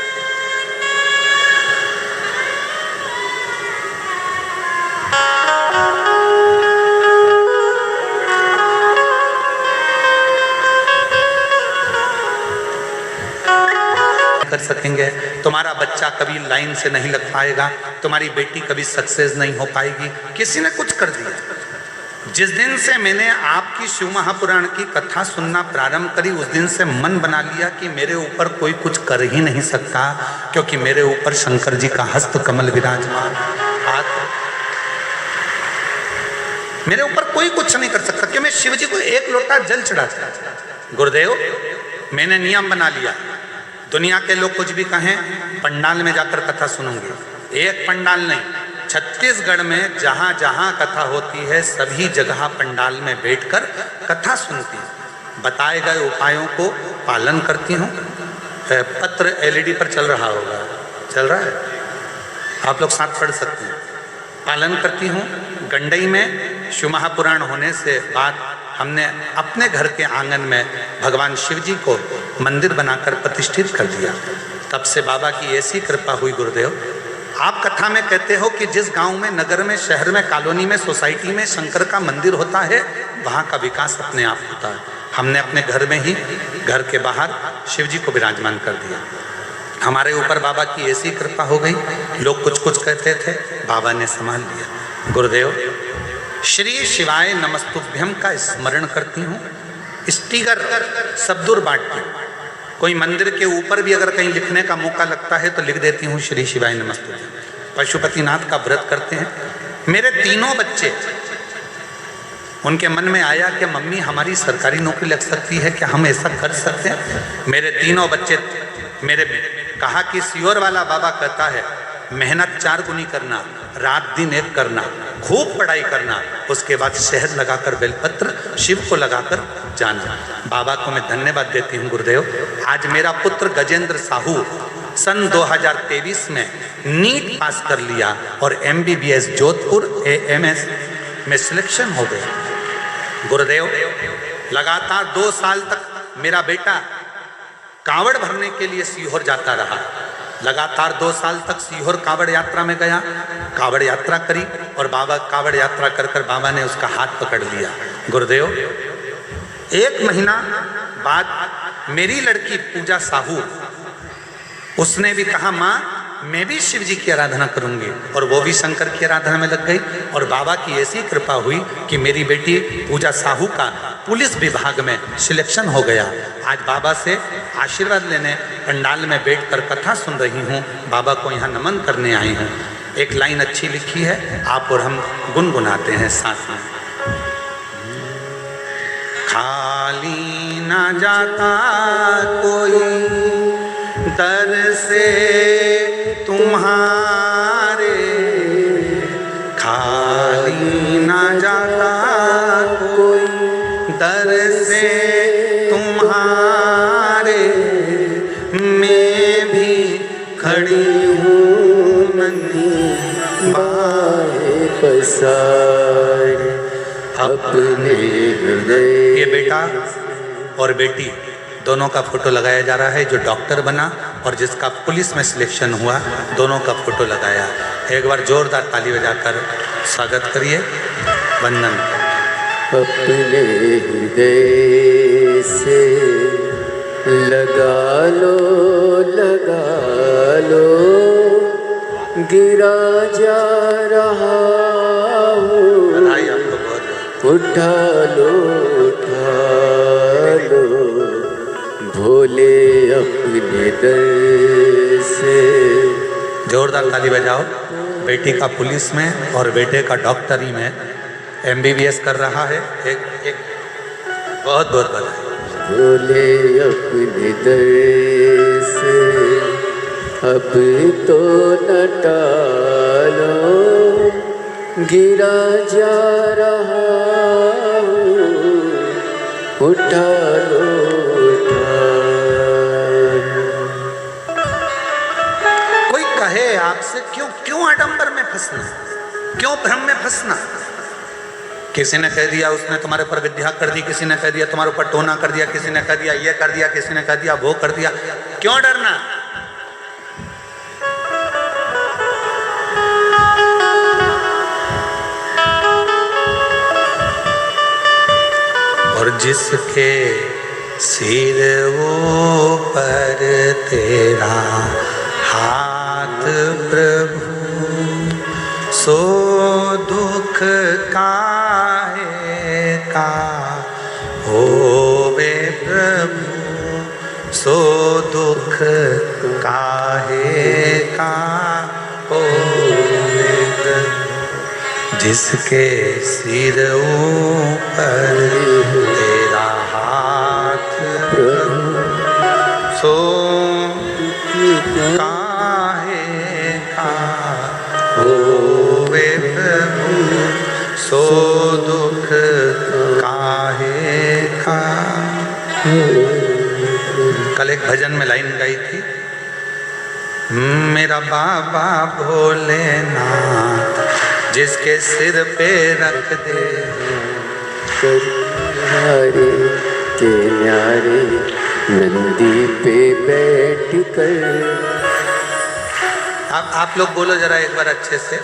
S2: कर सकेंगे, तुम्हारा बच्चा कभी लाइन से नहीं लग पाएगा, तुम्हारी बेटी कभी सक्सेस नहीं हो पाएगी। किसी ने कुछ कर दिया, जिस दिन से मैंने आपकी शिव महापुराण की कथा सुनना प्रारंभ करी, उस दिन से मन बना लिया कि मेरे ऊपर कोई कुछ कर ही नहीं सकता, क्योंकि मेरे ऊपर शंकर जी का हस्त कमल विराजमान, मेरे ऊपर कोई कुछ नहीं कर सकता, क्यों मैं शिव जी को एक लोटा जल चढ़ाता। गुरुदेव, मैंने नियम बना लिया, दुनिया के लोग कुछ भी कहें, पंडाल में जाकर कथा सुनूंगी। एक पंडाल नहीं, छत्तीसगढ़ में जहाँ जहाँ कथा होती है सभी जगह पंडाल में बैठकर कथा सुनती हूँ, बताए गए उपायों को पालन करती हूँ। पत्र एलईडी पर चल रहा होगा, चल रहा है, आप लोग साथ पढ़ सकते हैं। पालन करती हूँ। गंडई में शिव महापुराण होने से बाद हमने अपने घर के आंगन में भगवान शिव जी को मंदिर बनाकर प्रतिष्ठित कर दिया। तब से बाबा की ऐसी कृपा हुई। गुरुदेव, आप कथा में कहते हो कि जिस गांव में, नगर में, शहर में, कॉलोनी में, सोसाइटी में शंकर का मंदिर होता है, वहाँ का विकास अपने आप होता है। हमने अपने घर में ही, घर के बाहर शिव जी को विराजमान कर दिया। हमारे ऊपर बाबा की ऐसी कृपा हो गई, लोग कुछ कुछ कहते थे, बाबा ने संभाल लिया। गुरुदेव, श्री शिवाय नमस्तुभ्यम का स्मरण करती हूँ। स्टिकर शब्दुर बांटती हूँ। कोई मंदिर के ऊपर भी अगर कहीं लिखने का मौका लगता है तो लिख देती हूँ श्री शिवाय नमस्तुभ्यम। पशुपतिनाथ का व्रत करते हैं। मेरे तीनों बच्चे, उनके मन में आया कि मम्मी हमारी सरकारी नौकरी लग सकती है, क्या हम ऐसा कर सकते हैं? मेरे तीनों बच्चे मेरे कहा कि सियोर वाला बाबा कहता है मेहनत 4 गुनी करना, रात दिन एक करना, खूब पढ़ाई करना, उसके बाद शहद लगाकर बेलपत्र शिव को लगाकर जाना। बाबा को मैं धन्यवाद देती हूँ। गुरुदेव, आज मेरा पुत्र गजेंद्र साहू सन 2023 में नीट पास कर लिया और MBBS जोधपुर AMS में सिलेक्शन हो गया। गुरुदेव, लगातार 2 साल तक मेरा बेटा कांवड़ भरने के लिए सीहोर जाता रहा। लगातार 2 साल तक सीहोर कांवड़ यात्रा में गया, कांवड़ यात्रा करी और बाबा कांवड़ यात्रा कर कर बाबा ने उसका हाथ पकड़ लिया। गुरुदेव, 1 महीना बाद मेरी लड़की पूजा साहू, उसने भी कहा माँ मैं भी शिव जी की आराधना करूंगी, और वो भी शंकर की आराधना में लग गई। और बाबा की ऐसी कृपा हुई कि मेरी बेटी पूजा साहू का पुलिस विभाग में सिलेक्शन हो गया। आज बाबा से आशीर्वाद लेने पंडाल में बैठकर कथा सुन रही हूँ। बाबा को यहाँ नमन करने आई हूँ। एक लाइन अच्छी लिखी है, आप और हम गुनगुनाते हैं साथ में। खाली ना जाता कोई दर से तुम्हारे, खाली ना जाता कोई दर से तुम्हारे, मैं भी खड़ी हूँ नन्ही
S1: बाहें पसार अपने हृदय।
S2: ये बेटा और बेटी दोनों का फोटो लगाया जा रहा है। जो डॉक्टर बना और जिसका पुलिस में सिलेक्शन हुआ, दोनों का फोटो लगाया। एक बार जोरदार ताली बजाकर स्वागत करिए। वंदन।
S1: अपने हृदय से लगा लो, गिरा जा रहा हूँ,
S2: बधाई आपको बहुत।
S1: उठा लो, भोले अपने दर से।
S2: जोरदार ताली बजाओ। बेटी का पुलिस में और बेटे का डॉक्टरी में MBBS कर रहा है। एक बहुत बहुत बधाई।
S1: भोले अपने दर से अब तो न टालो, गिरा जा रहा हूँ, उठा लो।
S2: कोई कहे आपसे क्यों आडंबर में फंसना, क्यों भ्रम में फंसना? किसी ने कह दिया उसने तुम्हारे ऊपर विद्या कर दी, किसी ने कह दिया तुम्हारे ऊपर टोना कर दिया, किसी ने कह दिया ये कर दिया, किसी ने कह दिया वो कर दिया। क्यों डरना? और जिसके सिर वो पर तेरा हाथ प्रभु, सो दुख काहे का होवे प्रभु, सो दुख काहे का होवे प्रभु। जिसके सिर ऊपर तेरा हाथ प्रभु, सो काहे का होवे प्रभु, सो दुख काहे का। कल एक भजन में लाइन गाई थी, मेरा बाबा भोलेनाथ जिसके सिर पे रख दे
S1: न्यारे के न्यारे नंदी पे बैठ कर।
S2: आप लोग बोलो जरा एक बार अच्छे से,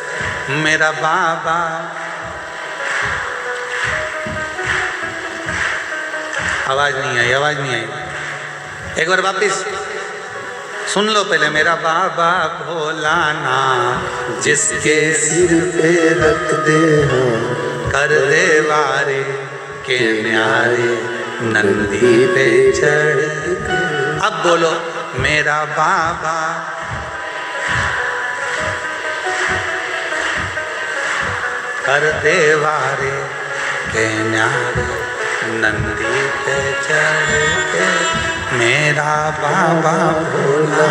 S2: मेरा बाबा। आवाज नहीं आई, आवाज नहीं आई। एक बार वापिस सुन लो पहले, मेरा बाबा भोलानाथ जिसके
S1: सिर पे रख दे
S2: कर दे वारे के न्यारे नंदी पे चढ़। अब बोलो, मेरा बाबा कर दे वारे के न्यारे नंदी पे चढ़ के। मेरा बाबा भोला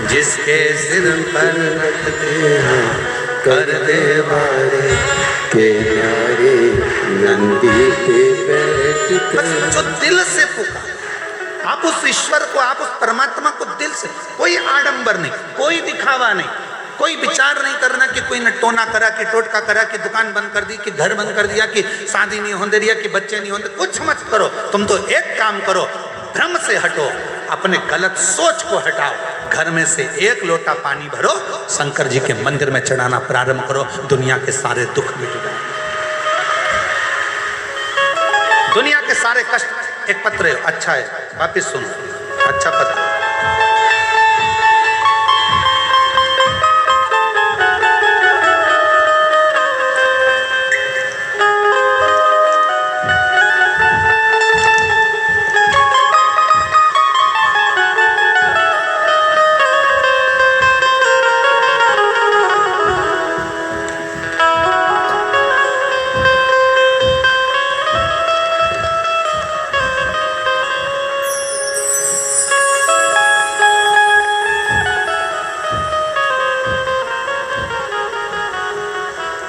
S2: जिसके सिर पर रख दे
S1: कर दे वारे के न्यारे नंदी पे बैठ कर।
S2: जो दिल से पुकार, आप उस ईश्वर को, आप उस परमात्मा को दिल से, कोई आडंबर नहीं, कोई दिखावा नहीं, कोई विचार नहीं करना कि कोई ने टोना करा, कि टोटका करा, कि दुकान बंद कर दी, कि घर बंद कर दिया, कि शादी नहीं होने दिया, कि बच्चे नहीं होने। कुछ मत करो, तुम तो एक काम करो, भ्रम से हटो, अपने गलत सोच को हटाओ, घर में से एक लोटा पानी भरो, शंकर जी के मंदिर में चढ़ाना प्रारंभ करो, दुनिया के सारे दुख मिट जाए, दुनिया के सारे कष्ट। एक पत्र है, अच्छा है, वापिस सुनो, अच्छा पत्र।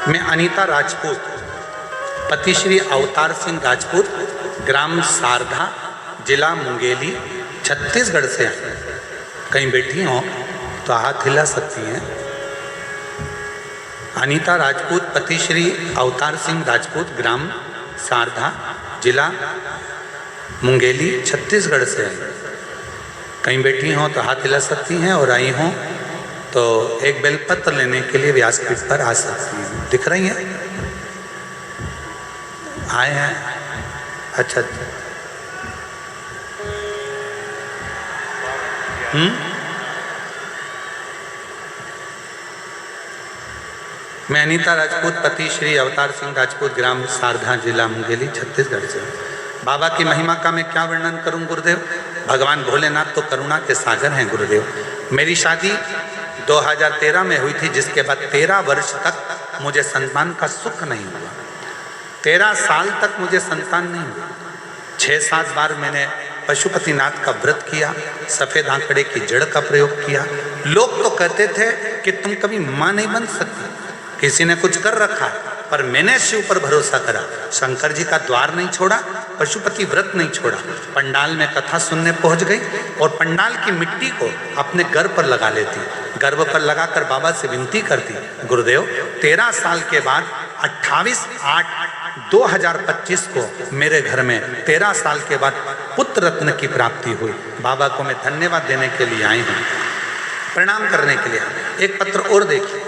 S2: मैं अनीता राजपूत, पति श्री अवतार सिंह राजपूत, ग्राम सारधा, जिला मुंगेली, छत्तीसगढ़ से हैं। कहीं बैठी हो तो हाथ हिला सकती हैं। अनीता राजपूत, पति श्री अवतार सिंह राजपूत, ग्राम सारधा, जिला मुंगेली, छत्तीसगढ़ से हैं। कहीं बैठी हो तो हाथ हिला सकती हैं, और आई हों तो एक बेलपत्र लेने के लिए व्यासपीठ पर आ सकती हैं। दिख रही हैं? आए हैं? अच्छा। मैं अनीता राजपूत, पति श्री अवतार सिंह राजपूत, ग्राम सारधा, जिला मुंगेली, छत्तीसगढ़ से। बाबा की महिमा का मैं क्या वर्णन करूं गुरुदेव। भगवान भोलेनाथ तो करुणा के सागर हैं गुरुदेव। मेरी शादी 2013 में हुई थी, जिसके बाद 13 वर्ष तक मुझे संतान का सुख नहीं हुआ। 13 साल तक मुझे संतान नहीं हुआ। 6-7 बार मैंने पशुपतिनाथ का व्रत किया, सफ़ेद आंकड़े की जड़ का प्रयोग किया। लोग तो कहते थे कि तुम कभी माँ नहीं बन सकती, किसी ने कुछ कर रखा, पर मैंने शिव पर भरोसा करा, शंकर जी का द्वार नहीं छोड़ा, पशुपति व्रत नहीं छोड़ा। पंडाल में कथा सुनने पहुंच गई और पंडाल की मिट्टी को अपने गर्भ पर लगा लेती, गर्भ पर लगाकर बाबा से विनती करती, गुरुदेव 13 साल के बाद 28/8/2025 को मेरे घर में 13 साल के बाद पुत्र रत्न की प्राप्ति हुई। बाबा को मैं धन्यवाद देने के लिए आई हूँ, प्रणाम करने के लिए। एक पत्र और देखिए।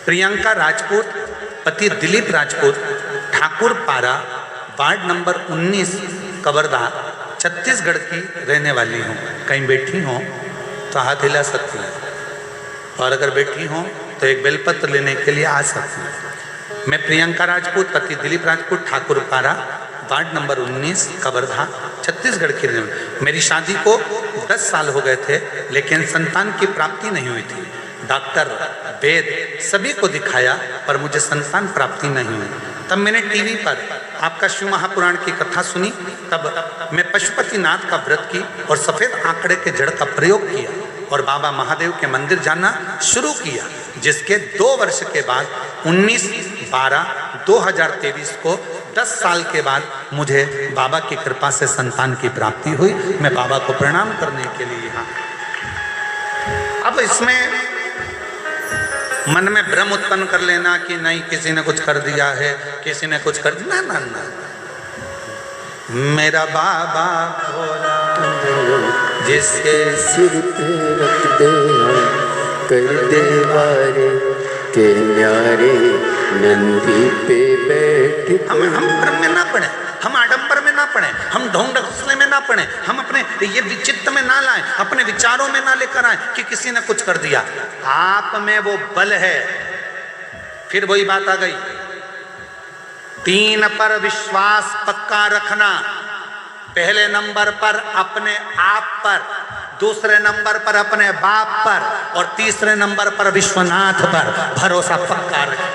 S2: प्रियंका राजपूत, पति दिलीप राजपूत, ठाकुर पारा, वार्ड नंबर 19, कवर्धा, छत्तीसगढ़ की रहने वाली हूँ। कहीं बैठी हों तो हाथ हिला सकती हैं, और अगर बैठी हों तो एक बेलपत्र लेने के लिए आ सकते हैं। मैं प्रियंका राजपूत, पति दिलीप राजपूत, ठाकुरपारा, वार्ड नंबर 19, कवर्धा, छत्तीसगढ़ की रहने वाली। मेरी शादी को 10 साल हो गए थे, लेकिन संतान की प्राप्ति नहीं हुई थी। डॉक्टर, वेद सभी को दिखाया, पर मुझे संतान प्राप्ति नहीं हुई। तब मैंने टीवी पर आपका शिव महापुराण की कथा सुनी। तब मैं पशुपतिनाथ का व्रत की और सफ़ेद आंकड़े के जड़ का प्रयोग किया और बाबा महादेव के मंदिर जाना शुरू किया, जिसके 2 वर्ष के बाद 19/12/2023 को 10 साल के बाद मुझे बाबा की कृपा से संतान की प्राप्ति हुई। मैं बाबा को प्रणाम करने के लिए यहाँ। अब इसमें मन में भ्रम उत्पन्न कर लेना कि नहीं किसी ने कुछ कर दिया है, किसी ने कुछ कर दिया, ना ना ना, मेरा बाबा भोला जिसके
S1: सिर पे रख दे हम कर दे वारे के न्यारे नंदी पे बैठ।
S2: हम भ्रम में ना पड़े, हम आडंबर में ना पड़े, हम ढोंग ढकोसले में ना पड़े, हम अपने ये विचित्त में ना लाएं, अपने विचारों में ना लेकर आए कि किसी ने कुछ कर दिया। आप में वो बल है। फिर वही बात आ गई, 3 पर विश्वास पक्का रखना। पहले नंबर पर अपने आप पर, दूसरे नंबर पर अपने बाप पर और तीसरे नंबर पर विश्वनाथ पर भरोसा पक्का रखना।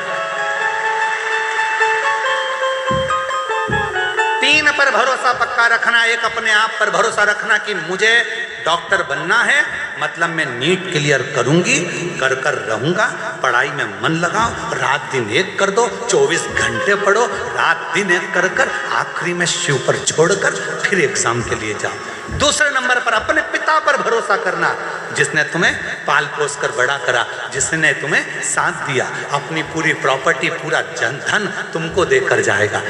S2: 3 पर भरोसा पक्का रखना। एक अपने आप पर भरोसा रखना कि मुझे डॉक्टर बनना है, मतलब मैं नीट क्लियर करूंगी, कर कर रहूंगा। पढ़ाई में मन लगाओ, रात दिन एक कर दो, 24 घंटे पढ़ो, रात दिन एक कर कर आखिरी में शिव पर छोड़कर फिर एग्जाम के लिए जाओ। दूसरे नंबर पर अपने पिता पर भरोसा करना, जिसने तुम्हें पाल पोस कर बड़ा करा, जिसने तुम्हें साथ दिया, अपनी पूरी प्रॉपर्टी, पूरा जन धन तुमको देकर जाएगा।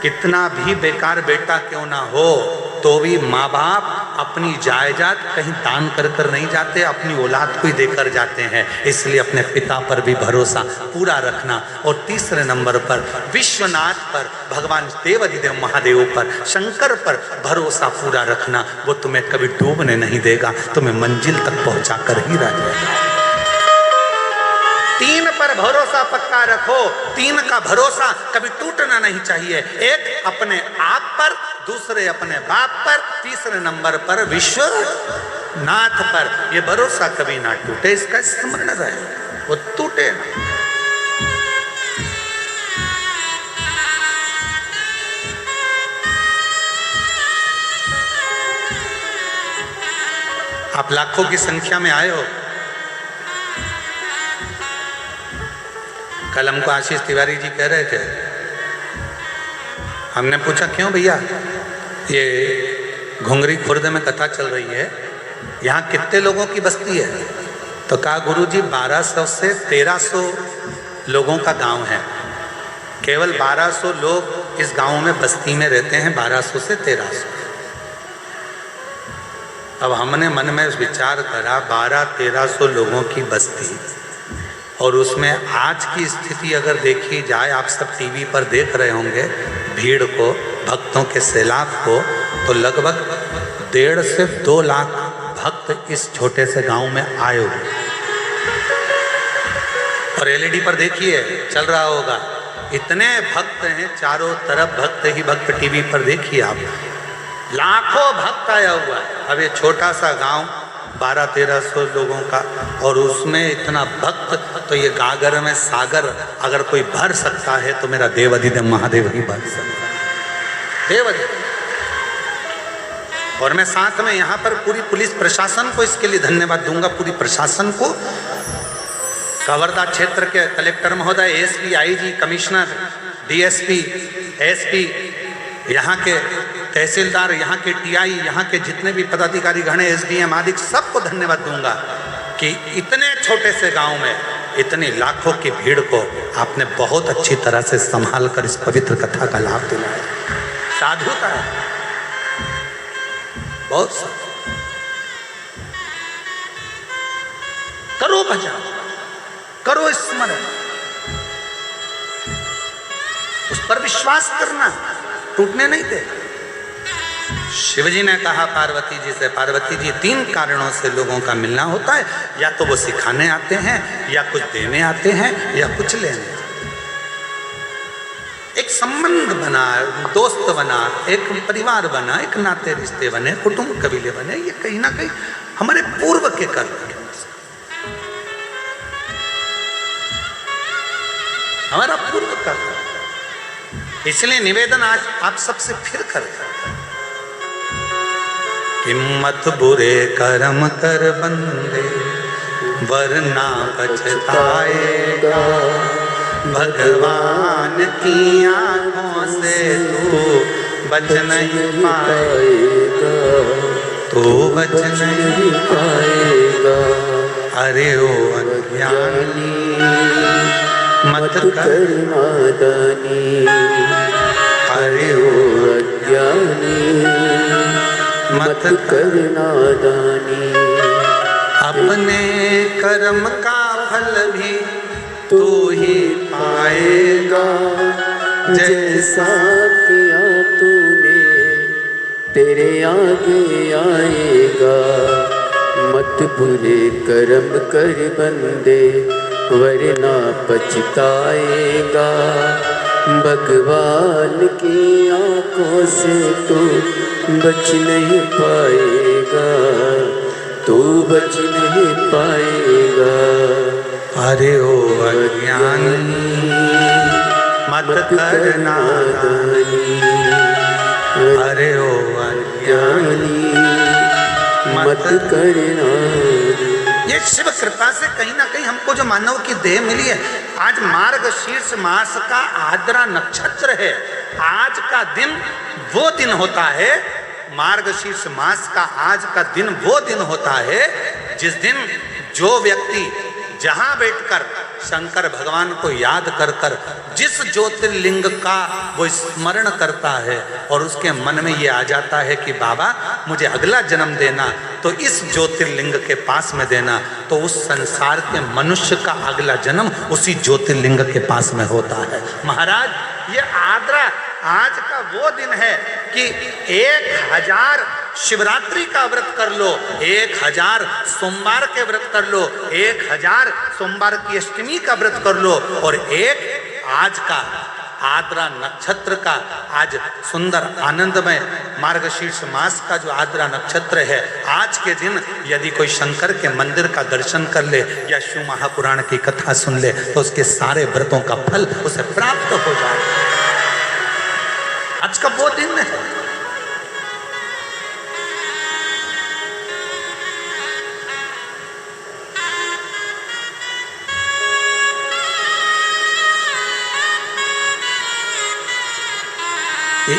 S2: कितना भी बेकार बेटा क्यों ना हो, तो भी माँ बाप अपनी जायदाद कहीं दान कर कर नहीं जाते, अपनी औलाद को ही देकर जाते हैं। इसलिए अपने पिता पर भी भरोसा पूरा रखना। और तीसरे नंबर पर विश्वनाथ पर, भगवान देवाधिदेव महादेव पर, शंकर पर भरोसा पूरा रखना। वो तुम्हें कभी डूबने नहीं देगा, तुम्हें मंजिल तक पहुंचा कर ही रह जाएगा। 3 पर भरोसा पक्का रखो। 3 का भरोसा कभी टूटना नहीं चाहिए। एक अपने आप पर, दूसरे अपने बाप पर, तीसरे नंबर पर विश्वनाथ पर। ये भरोसा कभी ना टूटे, इसका स्मरण रहे, वो टूटे ना। आप लाखों की संख्या में आए हो। कल हमको आशीष तिवारी जी कह रहे थे, हमने पूछा क्यों भैया ये घुंगरी खुर्द में कथा चल रही है, यहाँ कितने लोगों की बस्ती है? तो कहा गुरुजी 1200 से 1300 लोगों का गांव है। केवल 1200 लोग इस गांव में बस्ती में रहते हैं, 1200 से 1300। अब हमने मन में विचार करा 1200-1300 लोगों की बस्ती, और उसमें आज की स्थिति अगर देखी जाए, आप सब टीवी पर देख रहे होंगे भीड़ को, भक्तों के सैलाब को, तो लगभग 1.5 से 2 लाख भक्त इस छोटे से गांव में आए हुए। और एलईडी पर देखिए चल रहा होगा, इतने भक्त हैं, चारों तरफ भक्त ही भक्त। टीवी पर देखिए आप, लाखों भक्त आया हुआ है। अब ये छोटा सा गांव 1200-1300 लोगों का, और उसमें इतना भक्त, तो ये गागर में सागर अगर कोई भर सकता है तो मेरा देवाधिदेव महादेव ही भर सकता है, देवाधिदेव। और मैं साथ में यहाँ पर पूरी पुलिस प्रशासन को इसके लिए धन्यवाद दूंगा, पूरी प्रशासन को, कवर्धा क्षेत्र के कलेक्टर महोदय, SP, IG, commissioner, DSP, SP, यहाँ के तहसीलदार, यहाँ के टीआई, यहाँ के जितने भी पदाधिकारी गण, एसडीएम आदि, सबको धन्यवाद दूंगा कि इतने छोटे से गांव में इतनी लाखों की भीड़ को आपने बहुत अच्छी तरह से संभाल कर इस पवित्र कथा का लाभ दिलाया। साधुता है, बहुत करो भजन, करो स्मरण, उस पर विश्वास करना, टूटने नहीं दे। शिवजी ने कहा पार्वती जी से, पार्वती जी 3 कारणों से लोगों का मिलना होता है, या तो वो सिखाने आते हैं, या कुछ देने आते हैं, या कुछ लेने आते हैं। एक संबंध बना, दोस्त बना, एक परिवार बना, एक नाते रिश्ते बने, कुटुंब कबीले बने, ये कहीं ना कहीं हमारे पूर्व के कर्म के, हमारा पूर्व कर्म। इसलिए निवेदन आज आप सबसे फिर करते हैं कि मत बुरे कर्म कर बंदे, वरना पछताएगा। भगवान की आंखों से तू बच नहीं पाएगा, तू बच नहीं पाएगा। अरे ओ अज्ञानी मत कर नादानी, अरे ओ अज्ञानी मत कर नादानी। अपने कर्म का फल भी तू ही पाएगा, जैसा
S1: किया तूने तेरे आगे आएगा। मत बुरे कर्म कर बंदे, वरना पछताएगा। भगवान की आंखों से तू बच नहीं पाएगा, तू बच नहीं पाएगा।
S2: अरे ओ अज्ञानी मत कर नादानी, अरे ओ अज्ञानी मत कर नादानी। ये शिव कृपा से कहीं ना कहीं हमको जो मानव की देह मिली है। आज मार्गशीर्ष मास का आद्रा नक्षत्र है। आज का दिन वो दिन होता है, मार्गशीर्ष मास का आज का दिन वो दिन होता है जिस दिन जो व्यक्ति जहां बैठकर शंकर भगवान को याद कर कर जिस ज्योतिर्लिंग का वो स्मरण करता है और उसके मन में ये आ जाता है कि बाबा मुझे अगला जन्म देना तो इस ज्योतिर्लिंग के पास में देना, तो उस संसार के मनुष्य का अगला जन्म उसी ज्योतिर्लिंग के पास में होता है। महाराज ये आद्रा आज का वो दिन है कि 1000 शिवरात्रि का व्रत कर लो, 1000 सोमवार के व्रत कर लो, 1000 सोमवार की अष्टमी का व्रत कर लो, और एक आज का आद्रा नक्षत्र का आज सुंदर आनंदमय मार्गशीर्ष मास का जो आद्रा नक्षत्र है, आज के दिन यदि कोई शंकर के मंदिर का दर्शन कर ले या शिव महापुराण की कथा सुन ले तो उसके सारे व्रतों का फल उसे प्राप्त हो जाए। आज का वो दिन है।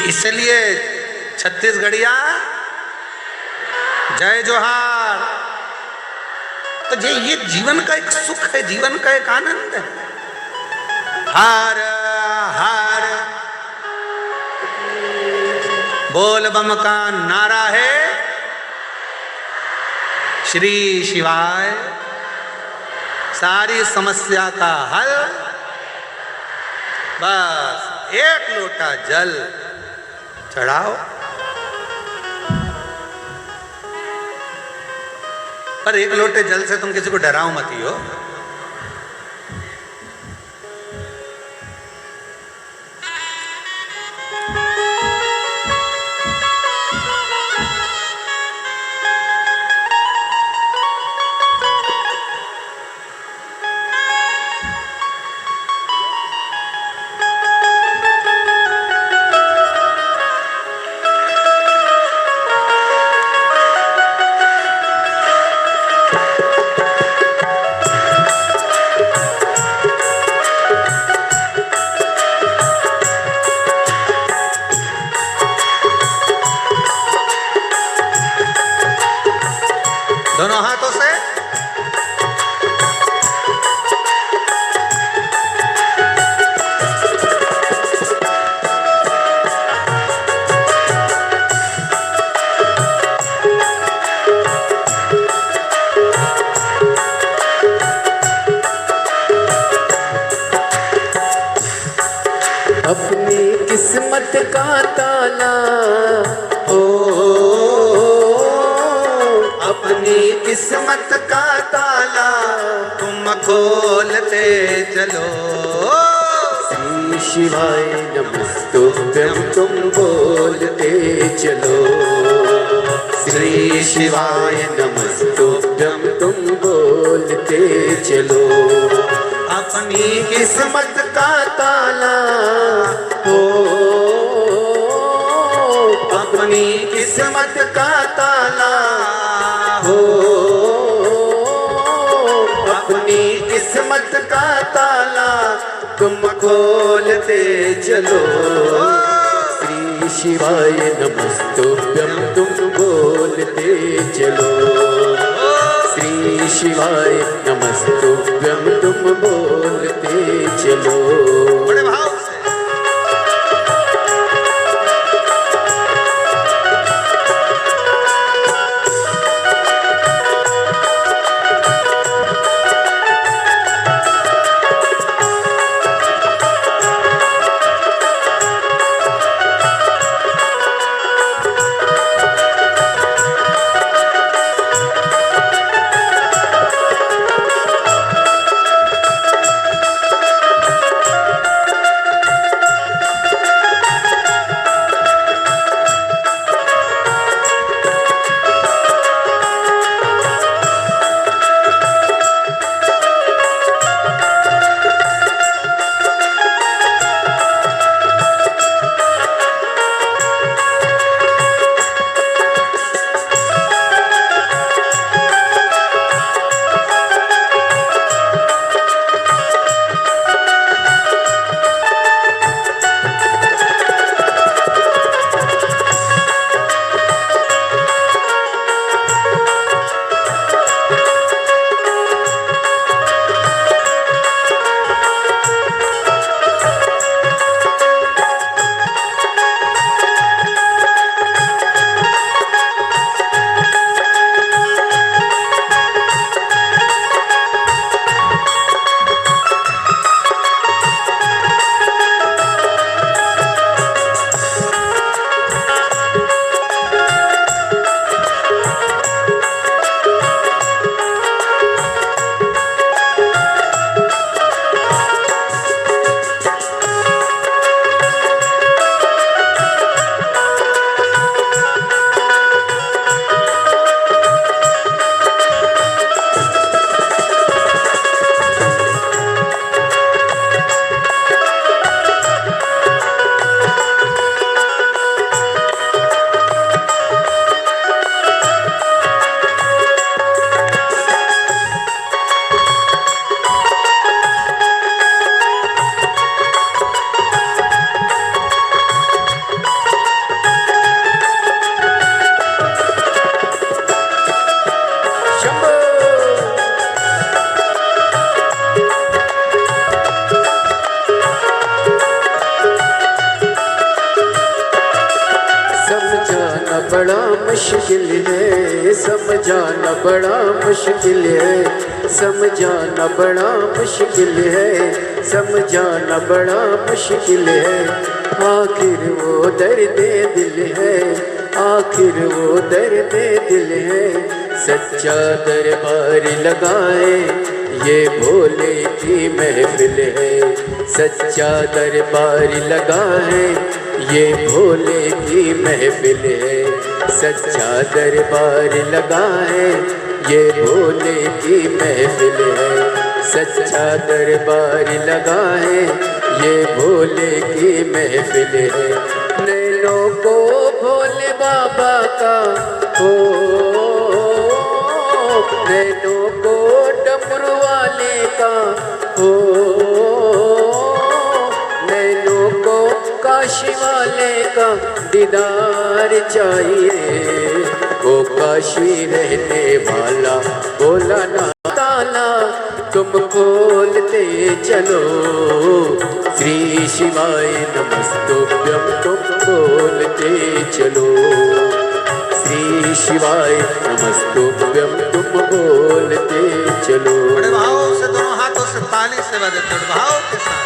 S2: इसलिए छत्तीसगढ़िया जय जोहार। तो ये जीवन का एक सुख है, जीवन का एक आनंद है। हर हर बोल बम का नारा है, श्री शिवाय सारी समस्या का हल। बस एक लोटा जल चढ़ाओ, पर एक लोटे जल से तुम किसी को डराओ मत ही हो। दोनों हाथों से
S1: अपनी किस्मत का ताला
S2: अपनी किस्मत का ताला तुम खोलते चलो।
S1: श्री शिवाय नमस्तुभ्यं तुम बोलते चलो। श्री शिवाय नमस्तुभ्यं तुम बोलते चलो।
S2: अपनी किस्मत का ताला
S1: हो
S2: अपनी किस्मत का ताला
S1: हो
S2: अपनी किस्मत का ताला तुम खोलते चलो।
S1: श्री शिवाय नमस्तुभ्यं तुम बोलते चलो। श्री शिवाय नमस्तुभ्यं तुम बोलते चलो।
S2: बड़े भाव से
S1: बड़ा मुश्किल है, समझाना बड़ा मुश्किल है, समझाना बड़ा मुश्किल है, समझाना बड़ा मुश्किल है। आखिर वो दर्द दिल है, आखिर वो दर्द दिल है। सच्चा दरबार लगाए ये भोले की महफिल है, सच्चा दरबार लगाए ये भोले की महफिल है, सच्चा दरबार लगाए ये भोले की महफिल है, सच्चा दरबार लगाए ये भोले की महफिल है। नैनों को भोले बाबा का हो, नैनों को डमरू वाले का हो, नैनों को काशी वाले का दीदार चाहिए। वो काशी रहने वाला बोला ना ताला तुम खोलते चलो। श्री शिवाय नमस्तुभ्यं तुम बोलते चलो, श्री शिवाय नमस्तुभ्यं तुम बोलते चलो।
S2: बड़े भाव से दोनों हाथों से ताली से बजाते भाव के साथ।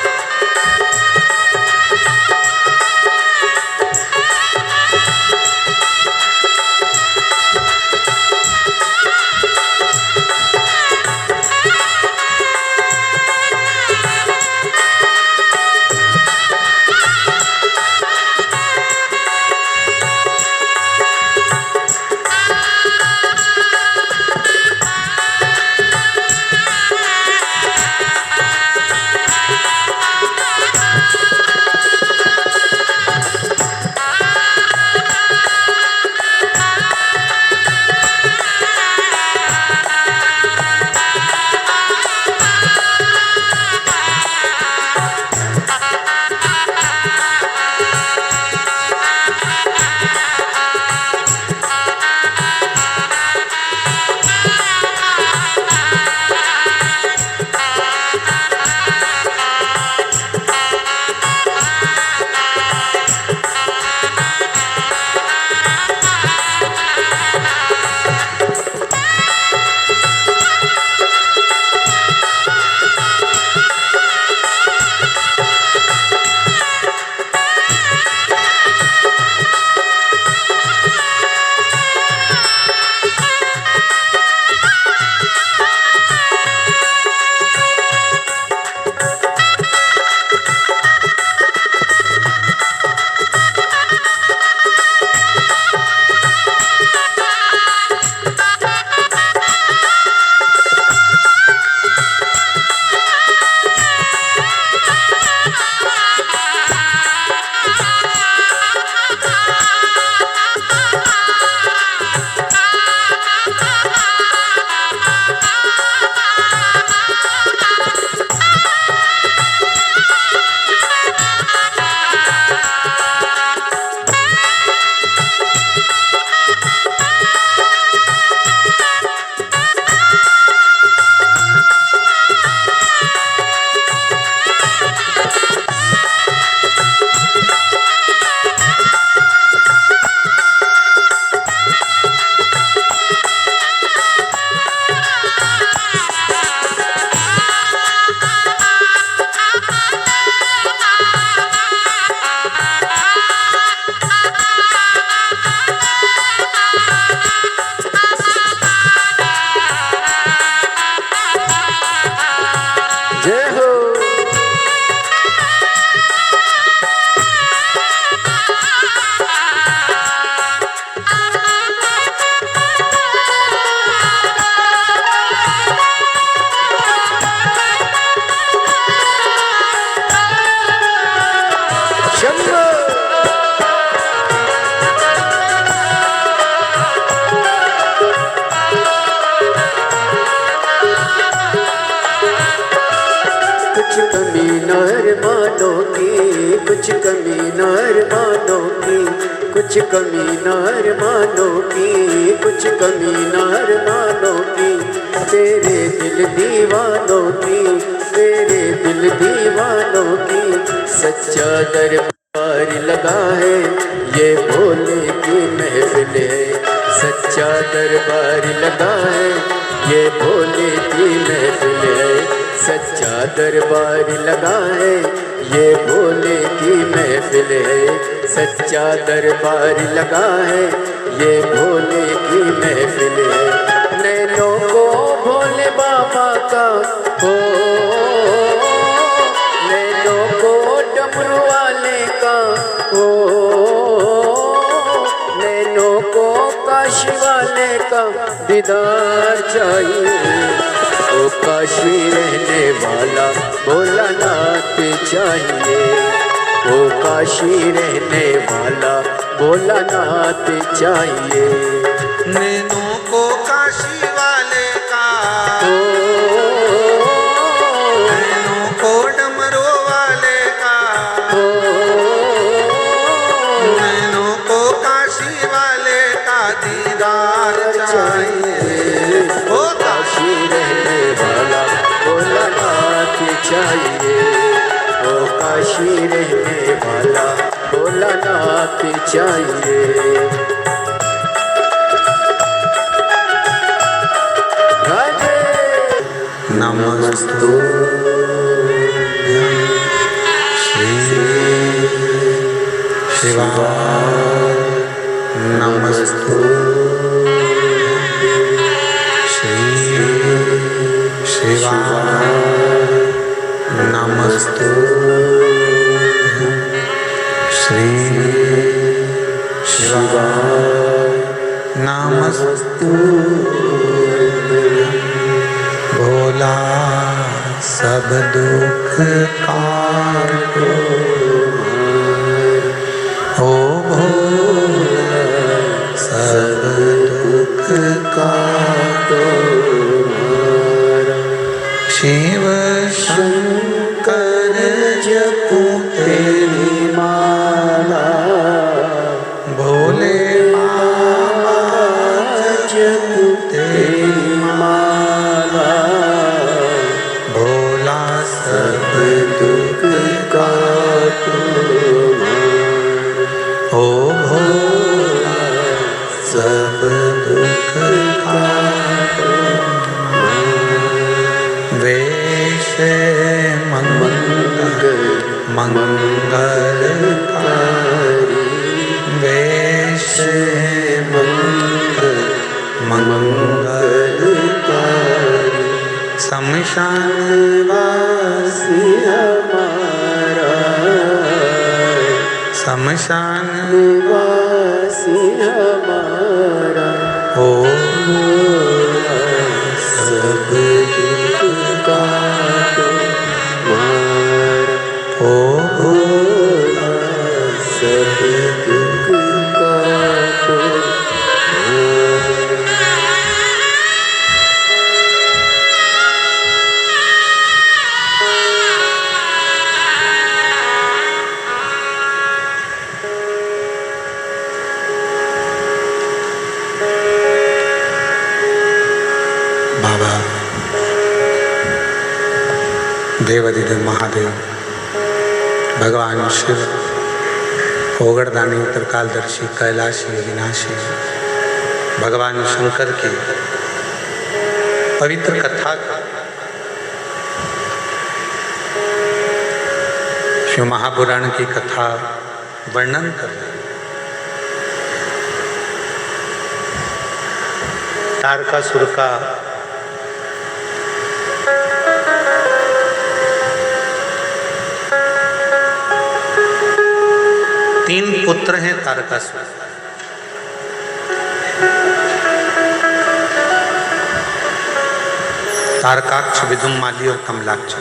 S1: कमी नर मानो की, कुछ कमी नर मानो की, कुछ कमी नर मानो की, कुछ कमी नर मानो की, तेरे दिल दीवानों की, तेरे दिल दीवानों की, सच्चा दरबार लगा है ये भोले की महफिल है, सच्चा दरबार लगा है ये भोले की महफिल है, सच्चा दरबार लगा है ये भोले की महफिल है, सच्चा दरबार लगा है ये भोले की महफिल है। नैनों को भोले बाबा का हो, नैनों को डमरू वाले का हो, नैनों को काशी वाले का दीदार चाहिए, ओ काशी रहने वाला भोलानाथ चाहिए, ओ काशी रहने वाला भोलानाथ चाहिए।
S2: नैनों को काशी वाले का, नैनों को डमरू वाले का, नैनों को काशी वाले का दीदार चाहिए,
S1: ओ काशी रहने वाला भोलानाथ चाहिए, ओ काशी रहने वाला भोलानाथ चाहिए।
S2: नमस्तु श्री शिवाय, नमस्तु श्री शिवाय, नमस्तु श्री शिवाय, नमस्तु भोला सब दुख काटो, ओ भोला सब दुख काटो, शिव शंकर जपू तेरी माला, भोले बाबा जपू तेरी माला, भोला सब दुख काटो, ओ भोला सब दुख काटो, वेश मंगल मंगलकारी, वेश मंगल मंगलकारी, शमशान वासी हमारा, शमशान वासी हमारा, ओ भोला सब दुख काटो मारा, ओ भोला सब दुख काटो मारा। बाबा देवाधिदेव महादेव, भगवान शिव, ओगड़दानी उत्तरकालदर्शी कैलाशी अविनाशी, भगवान शंकर की पवित्र कथा का शिव महापुराण की कथा वर्णन कर रहे हैं। तारकासुर का तीन पुत्र हैं तारकासुर। तारकाक्ष, विदुमाली और कमलाक्ष।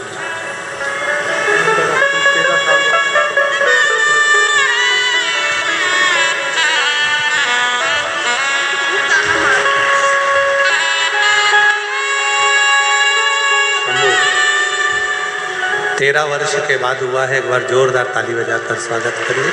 S2: 13 वर्ष के बाद हुआ है। एक बार जोरदार ताली बजाकर स्वागत करिए।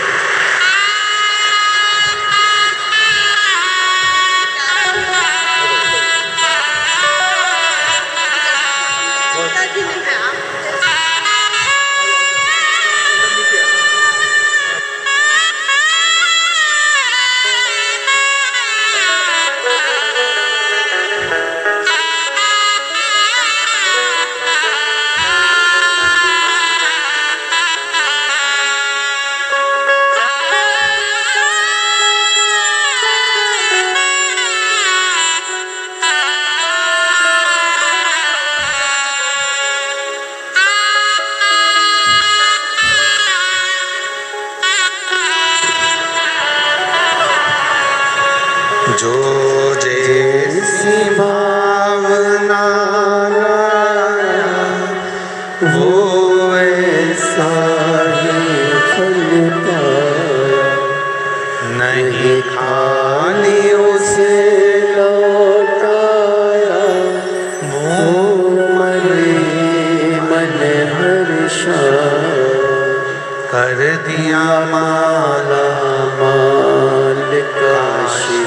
S2: जो जैसी भावना वो ऐसा ही फल पाया, नहीं खाली उसे लौटाया, वो मन हर्षा कर दिया माला माल काशी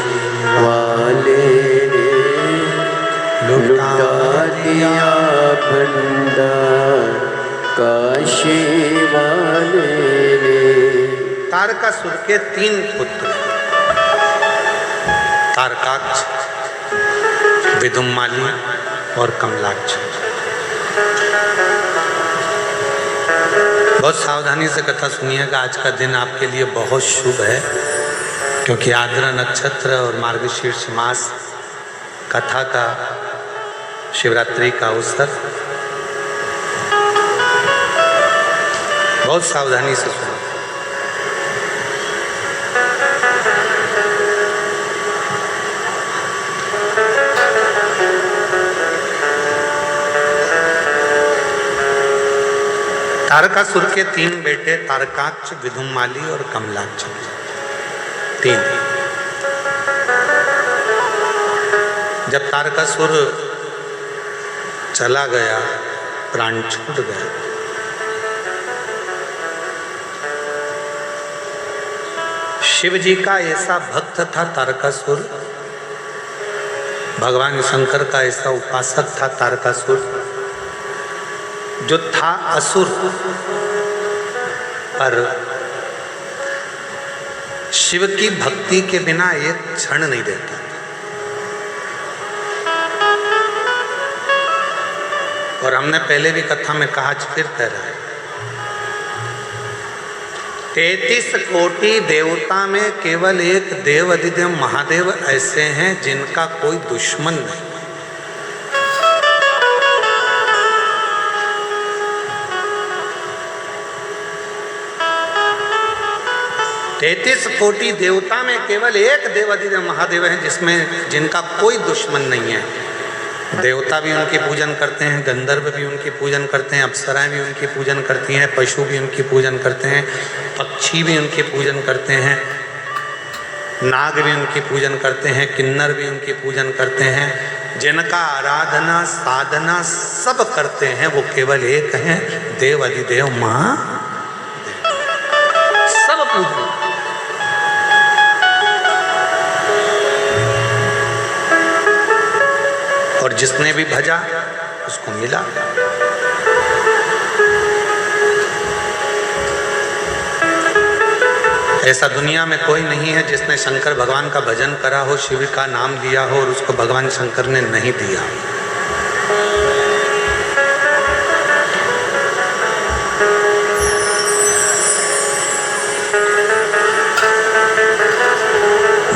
S2: वाले ने, लुटा दिया भंडार काशी वाले ने। तारकासुर के 3 पुत्र, तारकाक्ष, विदुम्माली और कमलाक्ष। बहुत सावधानी से कथा सुनिएगा। आज का दिन आपके लिए बहुत शुभ है, क्योंकि आर्द्रा नक्षत्र और मार्गशीर्ष मास कथा का शिवरात्रि का अवसर। बहुत सावधानी से सुनो। तारकासुर के 3 बेटे तारकाक्ष, विदुम्माली और कमलाक्ष। 3। जब तारकासुर चला गया, प्राण छूट गया, शिव जी का ऐसा भक्त था तारकासुर, भगवान शंकर का ऐसा उपासक था तारकासुर, जो था असुर पर शिव की भक्ति के बिना एक क्षण नहीं देता। और हमने पहले भी कथा में कहा, फिर कह रहा है, 33 कोटि देवता में केवल एक देव अधिदेव महादेव ऐसे हैं जिनका कोई दुश्मन नहीं। 33 कोटि देवता में केवल एक देवाधिदेव महादेव है जिनका कोई दुश्मन नहीं है। देवता भी उनकी पूजन करते हैं, गंधर्व भी उनकी पूजन करते हैं, अप्सराएं भी उनकी पूजन करती हैं, पशु भी उनकी पूजन करते हैं, पक्षी भी उनकी पूजन करते हैं, नाग भी उनकी पूजन करते हैं, किन्नर भी उनकी पूजन करते हैं। जिनका आराधना साधना सब करते हैं वो केवल एक हैं, देव अधिदेव महादेव। सब पूजन। और जिसने भी भजा उसको मिला। ऐसा दुनिया में कोई नहीं है जिसने शंकर भगवान का भजन करा हो, शिव का नाम लिया हो और उसको भगवान शंकर ने नहीं दिया।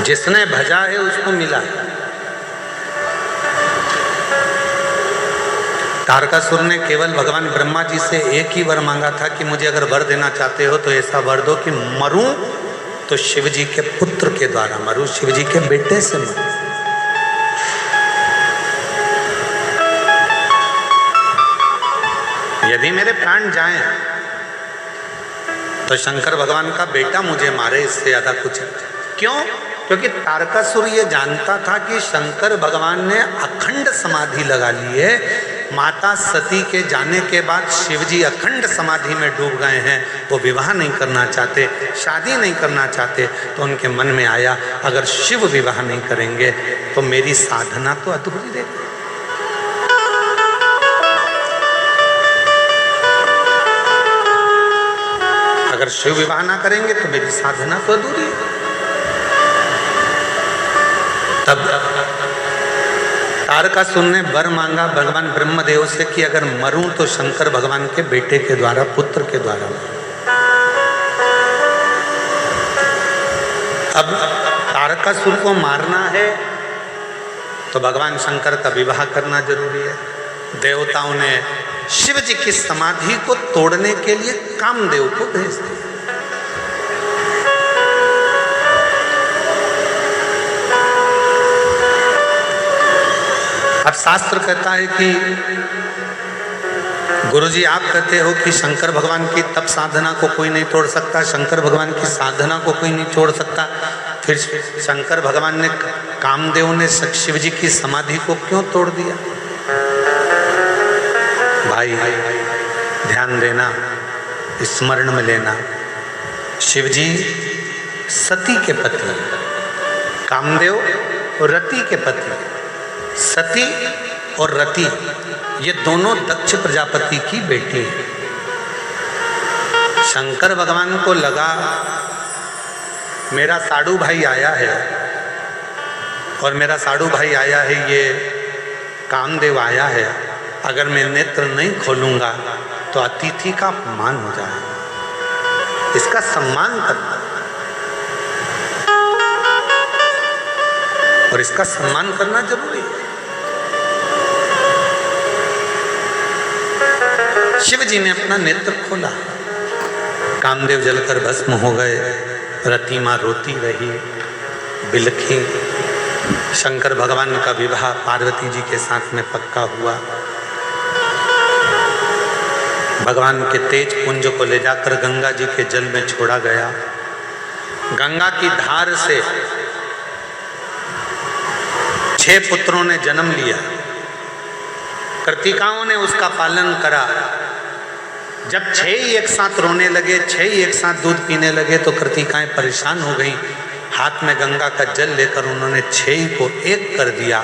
S2: जिसने भजा है उसको मिला। तारकासुर ने केवल भगवान ब्रह्मा जी से एक ही वर मांगा था कि मुझे अगर वर देना चाहते हो तो ऐसा वर दो कि मरूं तो शिव जी के पुत्र के द्वारा मरूं, शिव जी के बेटे से मरूं। यदि मेरे प्राण जाएं तो शंकर भगवान का बेटा मुझे मारे, इससे ज्यादा कुछ। क्यों? क्योंकि तारकासुर ये जानता था कि शंकर भगवान ने अखंड समाधि लगा ली है, माता सती के जाने के बाद शिवजी अखंड समाधि में डूब गए हैं, वो विवाह नहीं करना चाहते, शादी नहीं करना चाहते। तो उनके मन में आया अगर शिव विवाह नहीं करेंगे तो मेरी साधना तो अधूरी रह गई। अगर शिव विवाह ना करेंगे तो मेरी साधना तो अधूरी है। तब तारकासुर ने वर मांगा भगवान ब्रह्मदेव से कि अगर मरूं तो शंकर भगवान के बेटे के द्वारा, पुत्र के द्वारा। अब तारकासुर को मारना है तो भगवान शंकर का विवाह करना जरूरी है। देवताओं ने शिव जी की समाधि को तोड़ने के लिए कामदेव को भेज दिया। अब शास्त्र कहता है कि गुरुजी आप कहते हो कि शंकर भगवान की तप साधना को कोई नहीं तोड़ सकता, शंकर भगवान की साधना को कोई नहीं छोड़ सकता, फिर शंकर भगवान ने, कामदेव ने शिव जी की समाधि को क्यों तोड़ दिया? भाई ध्यान देना, स्मरण में लेना, शिव जी सती के पति, कामदेव रति के पति। सती और रति ये दोनों दक्ष प्रजापति की बेटी है। शंकर भगवान को लगा मेरा साडू भाई आया है और मेरा साडू भाई आया है, ये कामदेव आया है, अगर मैं नेत्र नहीं खोलूंगा तो अतिथि का अपमान हो जाएगा, इसका सम्मान करना और इसका सम्मान करना जरूरी है। शिव जी ने अपना नेत्र खोला, कामदेव जलकर भस्म हो गए, रति मां रोती रही, बिलखी। शंकर भगवान का विवाह पार्वती जी के साथ में पक्का हुआ। भगवान के तेज पुंज को ले जाकर गंगा जी के जल में छोड़ा गया। गंगा की धार से 6 पुत्रों ने जन्म लिया। कृतिकाओं ने उसका पालन करा। जब 6 ही एक साथ रोने लगे, 6 ही एक साथ दूध पीने लगे तो कृतिकाएं परेशान हो गईं। हाथ में गंगा का जल लेकर उन्होंने 6 ही को एक कर दिया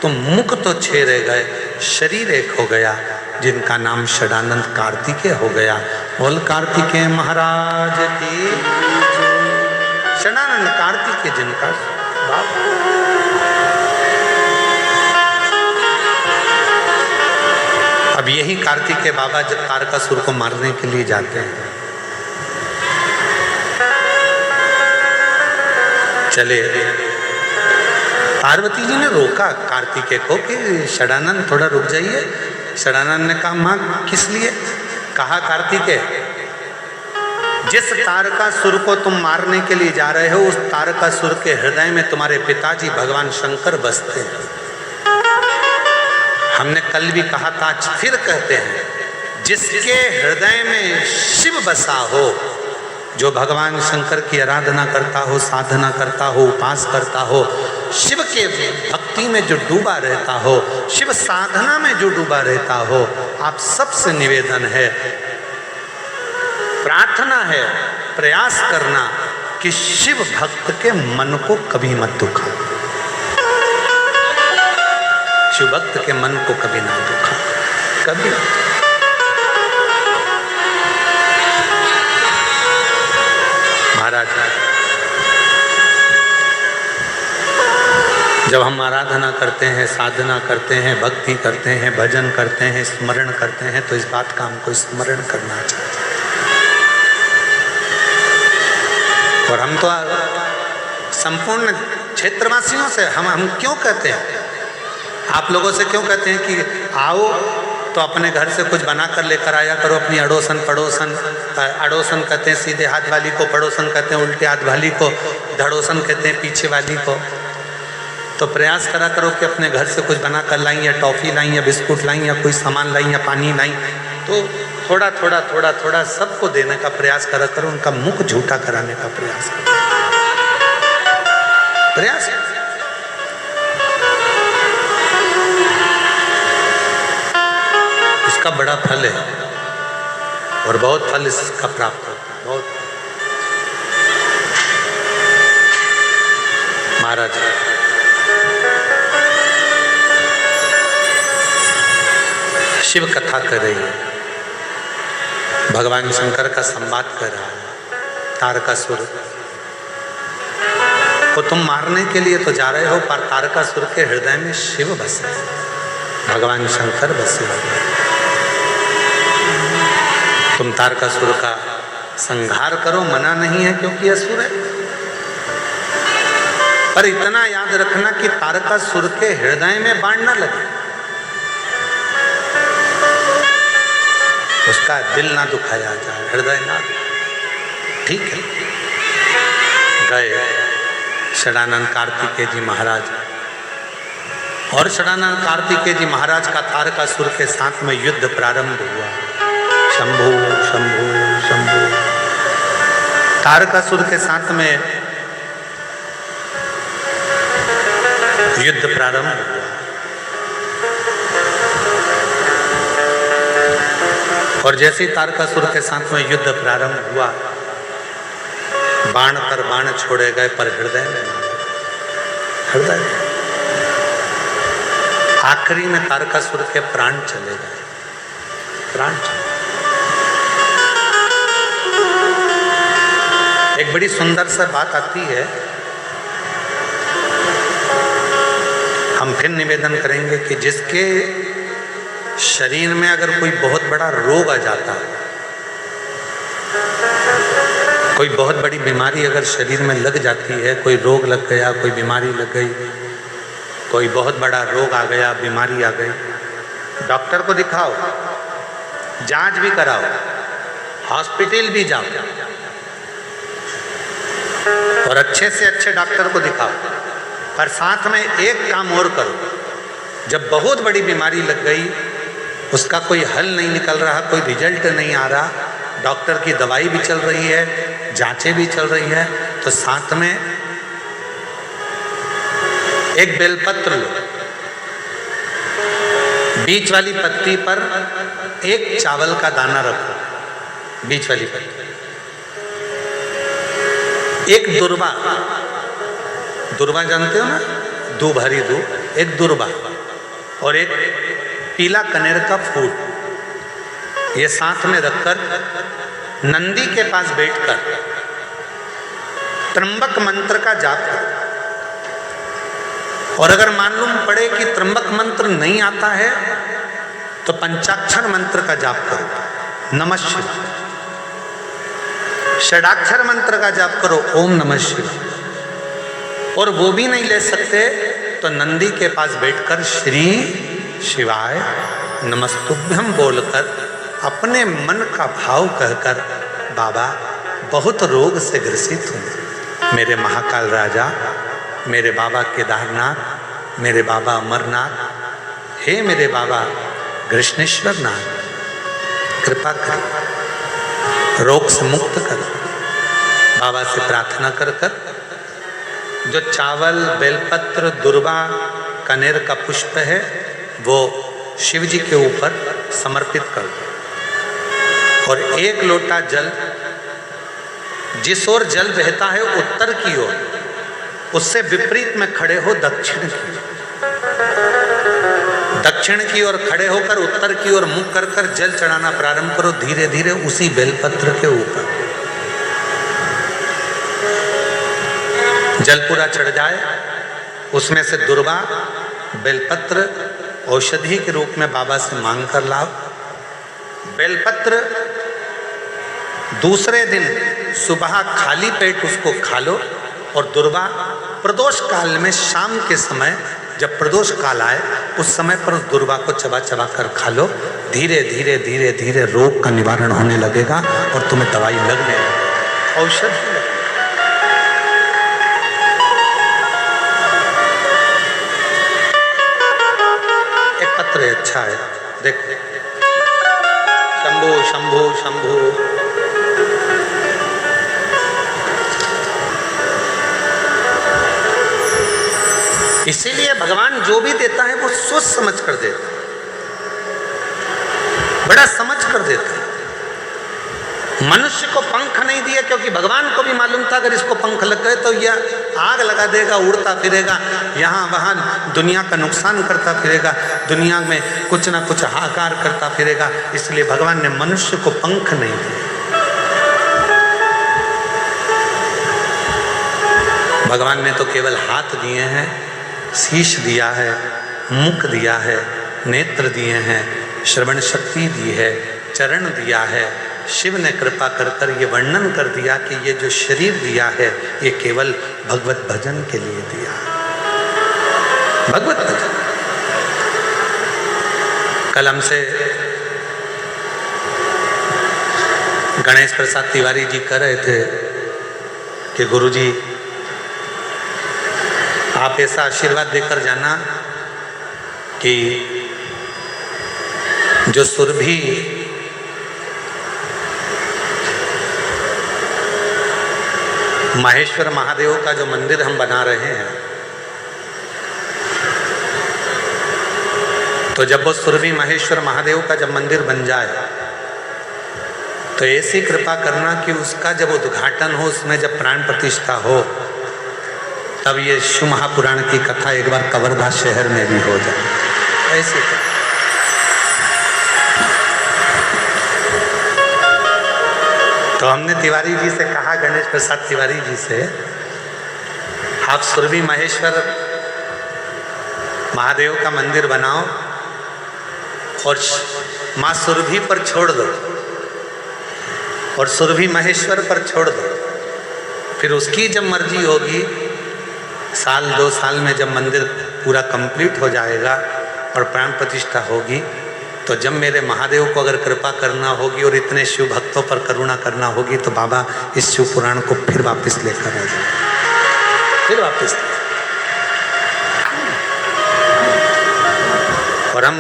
S2: तो मुख तो 6 रह गए, शरीर एक हो गया, जिनका नाम षडानंद कार्तिकेय हो गया। बोल कार्तिकेय महाराज की। षडानंद कार्तिकेय जिनका बाप। अब यही कार्तिकेय बाबा जब तारकासुर को मारने के लिए जाते हैं, चले, पार्वती जी ने रोका कार्तिकेय को कि षडानंद थोड़ा रुक जाइए। षडानंद ने कहा माँ किस लिए? कहा कार्तिकेय, जिस तारकासुर को तुम मारने के लिए जा रहे हो उस तारकासुर के हृदय में तुम्हारे पिताजी भगवान शंकर बसते हैं। हमने कल भी कहा था, आज फिर कहते हैं, जिसके हृदय में शिव बसा हो, जो भगवान शंकर की आराधना करता हो, साधना करता हो, उपास करता हो, शिव के भक्ति में जो डूबा रहता हो, शिव साधना में जो डूबा रहता हो, आप सबसे निवेदन है, प्रार्थना है, प्रयास करना कि शिव भक्त के मन को कभी मत दुखा, शिव भक्त के मन को कभी ना दुखा, कभी। महाराज जब हम आराधना करते हैं, साधना करते हैं, भक्ति करते हैं, भजन करते हैं, स्मरण करते हैं, तो इस बात का हमको स्मरण करना चाहिए। और हम तो संपूर्ण क्षेत्रवासियों से हम क्यों कहते हैं, आप लोगों से क्यों कहते हैं कि आओ तो अपने घर से कुछ बना कर लेकर आया करो, अपनी अड़ोसन पड़ोसन, अड़ोसन कहते हैं सीधे हाथ वाली को, पड़ोसन कहते हैं उल्टे हाथ वाली को, धड़ोसन कहते हैं पीछे वाली को। तो प्रयास करा करो कि अपने घर से कुछ बना कर लाई, या टॉफ़ी लाई, या बिस्कुट लाई, या कोई सामान लाई, या पानी लाई, तो थोड़ा थोड़ा थोड़ा थोड़ा सबको देने का प्रयास करा करो, उनका मुख झूठा कराने का प्रयास करो, प्रयास। इसका बड़ा फल है और बहुत फल इसका प्राप्त होता है, बहुत। महाराज शिव कथा कर रही है, भगवान शंकर का संवाद कर रहा है। तारकासुर को तुम मारने के लिए तो जा रहे हो, पर तारकासुर के हृदय में शिव बसे, भगवान शंकर बसे। तुम तारकासुर का संहार करो, मना नहीं है क्योंकि असुर है, पर इतना याद रखना कि तारकासुर के हृदय में बाण न लगे, उसका दिल ना दुखाया जाए, हृदय ना। ठीक है। गए षडानंद कार्तिकेय जी महाराज, और षडानंद कार्तिकेय जी महाराज का तारकासुर के साथ में युद्ध प्रारंभ हुआ। शंभु शंभु शंभु, तारकासुर के साथ में युद्ध प्रारंभ हुआ। और जैसे ही तारकासुर के साथ में युद्ध प्रारंभ हुआ, बाण पर बाण छोड़े गए, पर हृदय में, हृदय में आखिरी में तारकासुर के प्राण चले गए, प्राण चले। एक बड़ी सुंदर सा बात आती है, हम फिर निवेदन करेंगे कि जिसके शरीर में अगर कोई बहुत बड़ा रोग आ जाता है, कोई बहुत बड़ी बीमारी अगर शरीर में लग जाती है, कोई रोग लग गया, कोई बीमारी लग गई, कोई बहुत बड़ा रोग आ गया, बीमारी आ गई, डॉक्टर को दिखाओ, जांच भी कराओ, हॉस्पिटल भी जाओ और अच्छे से अच्छे डॉक्टर को दिखाओ, पर साथ में एक काम और करो, जब बहुत बड़ी बीमारी लग गई, उसका कोई हल नहीं निकल रहा, कोई रिजल्ट नहीं आ रहा, डॉक्टर की दवाई भी चल रही है, जांचें भी चल रही है, तो साथ में एक बेलपत्र लो, बीच वाली पत्ती पर एक चावल का दाना रखो, बीच वाली पत्ती, एक दुर्वा, दुर्वा जानते हो ना, दूब, हरी दूब, एक दुर्वा और एक पीला कनेर का फूल, ये साथ में रखकर नंदी के पास बैठकर त्र्यंबक मंत्र का जाप करो। और अगर मालूम पड़े कि त्र्यंबक मंत्र नहीं आता है तो पंचाक्षर मंत्र का जाप करो, नमः शिवाय। षडाक्षर मंत्र का जाप करो, ओम नमः शिवाय। और वो भी नहीं ले सकते तो नंदी के पास बैठकर श्री शिवाय नमस्तुभ्यम बोलकर अपने मन का भाव कहकर, बाबा बहुत रोग से ग्रसित हूँ, मेरे महाकाल राजा, मेरे बाबा केदारनाथ, मेरे बाबा अमरनाथ, हे मेरे बाबा कृष्णेश्वर नाथ, कृपा करो, रोग से मुक्त करो। बाबा से प्रार्थना कर कर जो चावल, बेलपत्र, दुर्वा, कनेर का पुष्प है वो शिव जी के ऊपर समर्पित कर दो। और एक लोटा जल, जिस ओर जल बहता है उत्तर की ओर, उससे विपरीत में खड़े हो दक्षिण की, दक्षिण की ओर खड़े होकर उत्तर की ओर मुख कर कर जल चढ़ाना प्रारंभ करो, धीरे धीरे उसी बेलपत्र के ऊपर। जल पूरा चढ़ जाए, उसमें से दुर्वा, बेलपत्र औषधि के रूप में बाबा से मांग कर लाओ। बेलपत्र दूसरे दिन सुबह खाली पेट उसको खा लो, और दुर्वा प्रदोष काल में शाम के समय जब प्रदोष काल आए उस समय पर उस दुर्वा को चबा चबा कर खा लो। धीरे धीरे धीरे धीरे रोग का निवारण होने लगेगा और तुम्हें दवाई लगने लगेगी, औषधि लगेगी। पत्र अच्छा है, देखो, शंभु शंभु शंभु। इसीलिए भगवान जो भी देता है वो सोच समझ कर देता है। बड़ा समझ कर देते हैं। मनुष्य को पंख नहीं दिए क्योंकि भगवान को भी मालूम था अगर इसको पंख लग गए तो यह आग लगा देगा, उड़ता फिरेगा, यहाँ वहाँ दुनिया का नुकसान करता फिरेगा, दुनिया में कुछ ना कुछ हाहाकार करता फिरेगा। इसलिए भगवान ने मनुष्य को पंख नहीं दिए। भगवान ने तो केवल हाथ दिए हैं, शीश दिया है, मुख दिया है, नेत्र दिए हैं, श्रवण शक्ति दी है, चरण दिया है। शिव ने कृपा कर कर ये वर्णन कर दिया कि ये जो शरीर दिया है ये केवल भगवत भजन के लिए दिया। भगवत भजन। कल हमसे गणेश प्रसाद तिवारी जी कह रहे थे कि गुरुजी आप ऐसा आशीर्वाद देकर जाना कि जो सुरभि माहेश्वर महादेव का जो मंदिर हम बना रहे हैं, तो जब वो सुरभि माहेश्वर महादेव का जब मंदिर बन जाए तो ऐसी कृपा करना कि उसका जब उद्घाटन हो, उसमें जब प्राण प्रतिष्ठा हो, तब ये शिव महापुराण की कथा एक बार कवर्धा शहर में भी हो जाए। ऐसी तो हमने तिवारी जी से कहा, गणेश प्रसाद तिवारी जी से, आप सुरभि माहेश्वर महादेव का मंदिर बनाओ और माँ सुरभि पर छोड़ दो और सुरभि माहेश्वर पर छोड़ दो। फिर उसकी जब मर्जी होगी, साल 2 साल में जब मंदिर पूरा कंप्लीट हो जाएगा और प्राण प्रतिष्ठा होगी, तो जब मेरे महादेव को अगर कृपा करना होगी और इतने शिव भक्तों पर करुणा करना होगी तो बाबा इस शिव पुराण को फिर वापस लेकर आ जाए, फिर वापस। और हम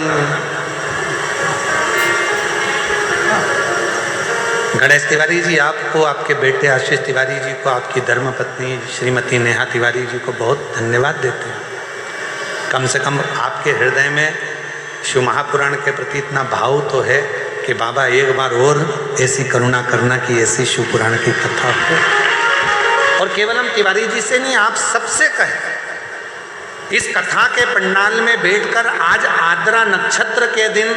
S2: गणेश तिवारी जी, आपको, आपके बेटे आशीष तिवारी जी को, आपकी धर्मपत्नी श्रीमती नेहा तिवारी जी को बहुत धन्यवाद देते हैं। कम से कम आपके हृदय में शिव महापुराण के प्रति इतना भाव तो है कि बाबा एक बार और ऐसी करुणा करना कि ऐसी शिव पुराण की कथा हो। और केवल हम तिवारी जी से नहीं, आप सबसे कहें, इस कथा के पंडाल में बैठकर आज आद्रा नक्षत्र के दिन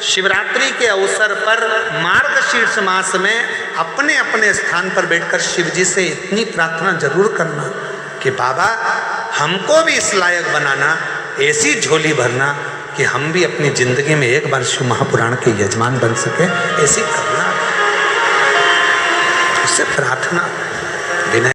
S2: शिवरात्रि के अवसर पर मार्गशीर्ष मास में अपने अपने स्थान पर बैठकर शिव जी से इतनी प्रार्थना जरूर करना कि बाबा हमको भी इस लायक बनाना, ऐसी झोली भरना कि हम भी अपनी जिंदगी में एक बार शिव महापुराण के यजमान बन सके। ऐसी करना, उससे प्रार्थना, विनय।